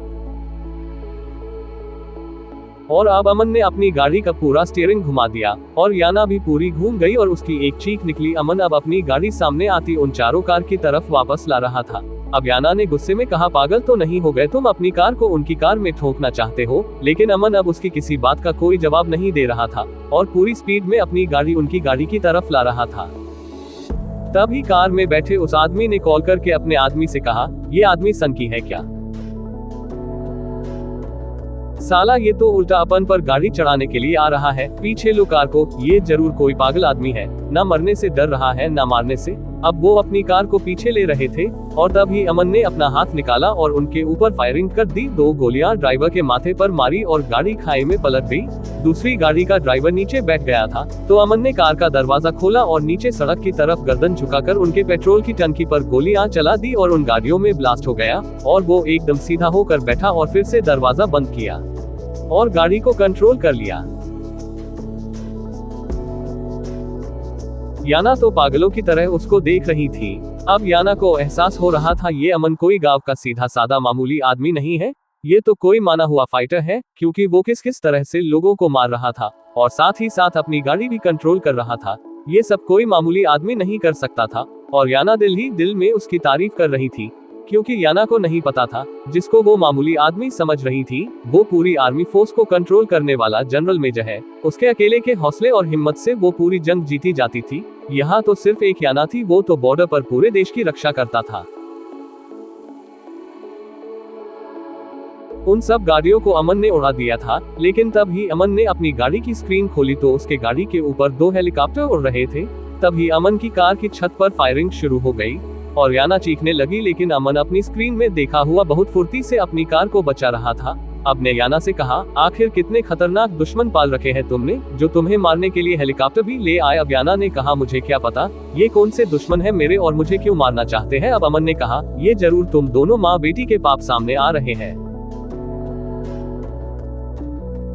और अब अमन ने अपनी गाड़ी का पूरा स्टीयरिंग घुमा दिया और याना भी पूरी घूम गई और उसकी एक चीख निकली। अमन अब अपनी गाड़ी सामने आती उन चारों कार की तरफ वापस ला रहा था। अब याना ने गुस्से में कहा, पागल तो नहीं हो गए तुम? अपनी कार को उनकी कार में ठोकना चाहते हो? लेकिन अमन अब उसकी किसी बात का कोई जवाब नहीं दे रहा था और पूरी स्पीड में अपनी गाड़ी उनकी गाड़ी की तरफ ला रहा था। तभी कार में बैठे उस आदमी ने कॉल करके अपने आदमी से कहा, ये आदमी सनकी है क्या? साला ये तो उल्टा अपन पर गाड़ी चढ़ाने के लिए आ रहा है। पीछे लो कार को, ये जरूर कोई पागल आदमी है, ना मरने से डर रहा है ना मारने से। अब वो अपनी कार को पीछे ले रहे थे और तभी अमन ने अपना हाथ निकाला और उनके ऊपर फायरिंग कर दी। 2 गोलियां ड्राइवर के माथे पर मारी और गाड़ी खाई में पलट गई। दूसरी गाड़ी का ड्राइवर नीचे बैठ गया था तो अमन ने कार का दरवाजा खोला और नीचे सड़क की तरफ गर्दन झुकाकर उनके पेट्रोल की टंकी पर गोलियां चला दी और उन गाड़ियों में ब्लास्ट हो गया और वो एकदम सीधा होकर बैठा और फिर से दरवाजा बंद किया और गाड़ी को कंट्रोल कर लिया। याना तो पागलों की तरह उसको देख रही थी। अब याना को एहसास हो रहा था ये अमन कोई गांव का सीधा सादा मामूली आदमी नहीं है, ये तो कोई माना हुआ फाइटर है, क्योंकि वो किस तरह से लोगों को मार रहा था और साथ ही साथ अपनी गाड़ी भी कंट्रोल कर रहा था। ये सब कोई मामूली आदमी नहीं कर सकता था। और याना दिल ही दिल में उसकी तारीफ कर रही थी, क्योंकि याना को नहीं पता था जिसको वो मामूली आदमी समझ रही थी वो पूरी आर्मी फोर्स को कंट्रोल करने वाला जनरल मेजर है। उसके अकेले के हौसले और हिम्मत से वो पूरी जंग जीती जाती थी। यहाँ तो सिर्फ एक याना थी, वो तो बॉर्डर पर पूरे देश की रक्षा करता था। उन सब गाड़ियों को अमन ने उड़ा दिया था। लेकिन तब ही अमन ने अपनी गाड़ी की स्क्रीन खोली तो उसके गाड़ी के ऊपर 2 हेलीकॉप्टर उड़ रहे थे। तभी अमन की कार की छत पर फायरिंग शुरू हो गई और याना चीखने लगी। लेकिन अमन अपनी स्क्रीन में देखा हुआ बहुत फुर्ती से अपनी कार को बचा रहा था। अब ने याना से कहा, आखिर कितने खतरनाक दुश्मन पाल रखे हैं तुमने जो तुम्हें मारने के लिए हेलीकॉप्टर भी ले आए? अब याना ने कहा, मुझे क्या पता ये कौन से दुश्मन है मेरे और मुझे क्यों मारना चाहते हैं? अब अमन ने कहा, ये जरूर तुम दोनों माँ बेटी के पाप सामने आ रहे हैं।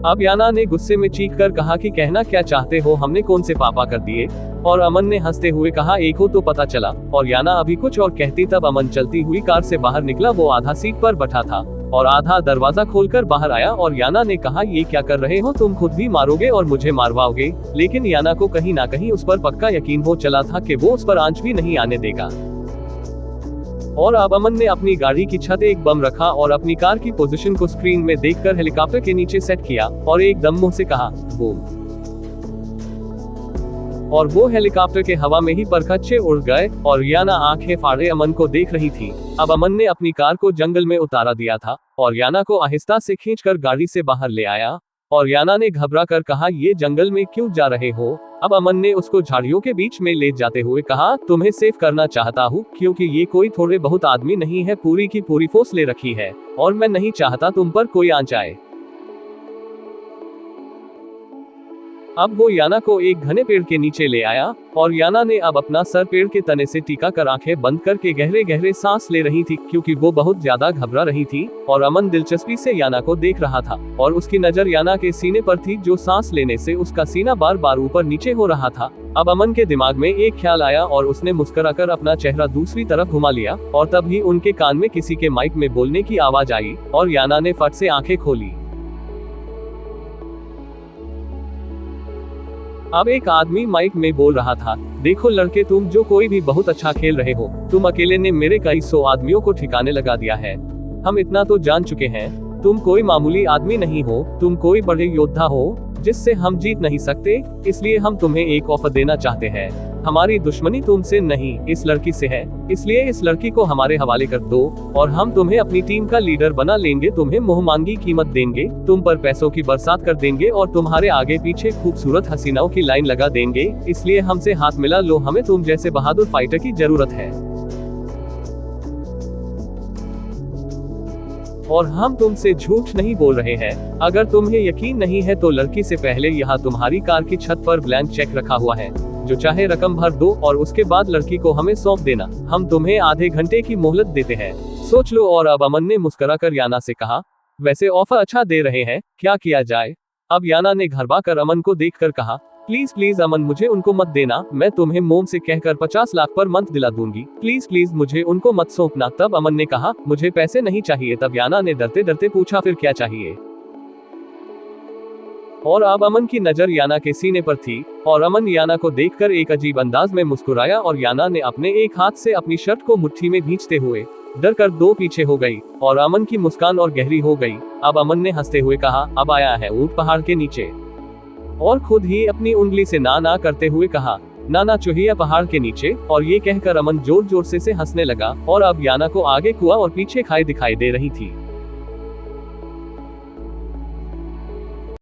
अब याना ने गुस्से में चीख कर कहा कि कहना क्या चाहते हो, हमने कौन से पापा कर दिए? और अमन ने हंसते हुए कहा, एक हो तो पता चला। और याना अभी कुछ और कहती तब अमन चलती हुई कार से बाहर निकला। वो आधा सीट पर बैठा था और आधा दरवाजा खोलकर बाहर आया और याना ने कहा, ये क्या कर रहे हो तुम? खुद भी मारोगे और मुझे मारवाओगे? लेकिन याना को कहीं ना कहीं उस पर पक्का यकीन हो चला था कि वो उस पर आंच भी नहीं आने देगा। और अब अमन ने अपनी गाड़ी की छत एक बम रखा और अपनी कार की पोजीशन को स्क्रीन में देखकर हेलीकॉप्टर के नीचे सेट किया और एकदम मुंह से कहा, बूम। और वो हेलीकॉप्टर के हवा में ही परखच्चे उड़ गए और याना आंखें फाड़े अमन को देख रही थी। अब अमन ने अपनी कार को जंगल में उतारा दिया था और याना को आहिस्ता से खींचकर गाड़ी से बाहर ले आया। और याना ने घबरा कर कहा, ये जंगल में क्यों जा रहे हो? अब अमन ने उसको झाड़ियों के बीच में ले जाते हुए कहा, तुम्हें सेव करना चाहता हूँ, क्योंकि ये कोई थोड़े बहुत आदमी नहीं है, पूरी की पूरी फोर्स ले रखी है और मैं नहीं चाहता तुम पर कोई आंच आए। अब वो याना को एक घने पेड़ के नीचे ले आया और याना ने अब अपना सर पेड़ के तने से टिका कर आंखें बंद करके गहरे गहरे सांस ले रही थी, क्योंकि वो बहुत ज्यादा घबरा रही थी। और अमन दिलचस्पी से याना को देख रहा था और उसकी नजर याना के सीने पर थी, जो सांस लेने से उसका सीना बार बार ऊपर नीचे हो रहा था। अब अमन के दिमाग में एक ख्याल आया और उसने मुस्कुराकर अपना चेहरा दूसरी तरफ घुमा लिया और तभी उनके कान में किसी के माइक में बोलने की आवाज आई और याना ने फट से आंखें खोली। अब एक आदमी माइक में बोल रहा था, देखो लड़के, तुम जो कोई भी बहुत अच्छा खेल रहे हो, तुम अकेले ने मेरे कई 100 आदमियों को ठिकाने लगा दिया है। हम इतना तो जान चुके हैं, तुम कोई मामूली आदमी नहीं हो, तुम कोई बड़े योद्धा हो जिससे हम जीत नहीं सकते। इसलिए हम तुम्हें एक ऑफर देना चाहते हैं। हमारी दुश्मनी तुमसे नहीं, इस लड़की से है, इसलिए इस लड़की को हमारे हवाले कर दो और हम तुम्हें अपनी टीम का लीडर बना लेंगे। तुम्हें मुंहमांगी कीमत देंगे, तुम पर पैसों की बरसात कर देंगे और तुम्हारे आगे पीछे खूबसूरत हसीनाओं की लाइन लगा देंगे। इसलिए हमसे हाथ मिला लो, हमें तुम जैसे बहादुर फाइटर की जरूरत है और हम तुमसे झूठ नहीं बोल रहे हैं। अगर तुम्हें यकीन नहीं है तो लड़की से पहले यहाँ तुम्हारी कार की छत पर ब्लैंक चेक रखा हुआ है, जो चाहे रकम भर दो और उसके बाद लड़की को हमें सौंप देना। हम तुम्हें आधे घंटे की मोहलत देते हैं, सोच लो। और अब अमन ने मुस्कुराकर याना से कहा, वैसे ऑफर अच्छा दे रहे हैं, क्या किया जाए? अब याना ने घरबा कर अमन को देखकर कहा, प्लीज प्लीज अमन, मुझे उनको मत देना, मैं तुम्हें मोम से कहकर 50 लाख पर मंथ दिला दूंगी। प्लीज प्लीज मुझे उनको मत सौंपना। तब अमन ने कहा, मुझे पैसे नहीं चाहिए। तब याना ने डरते डरते पूछा, फिर क्या चाहिए? और अब अमन की नजर याना के सीने पर थी और अमन याना को देखकर एक अजीब अंदाज में मुस्कुराया और याना ने अपने एक हाथ से अपनी शर्ट को मुट्ठी में भींचते हुए डर कर दो पीछे हो गई और अमन की मुस्कान और गहरी हो गई। अब अमन ने हंसते हुए कहा, अब आया है ऊंट पहाड़ के नीचे, और खुद ही अपनी उंगली से ना ना करते हुए कहा, नाना चूहिया पहाड़ के नीचे। और ये कहकर अमन जोर जोर से हंसने लगा और अब याना को आगे कुआं और पीछे खाई दिखाई दे रही थी।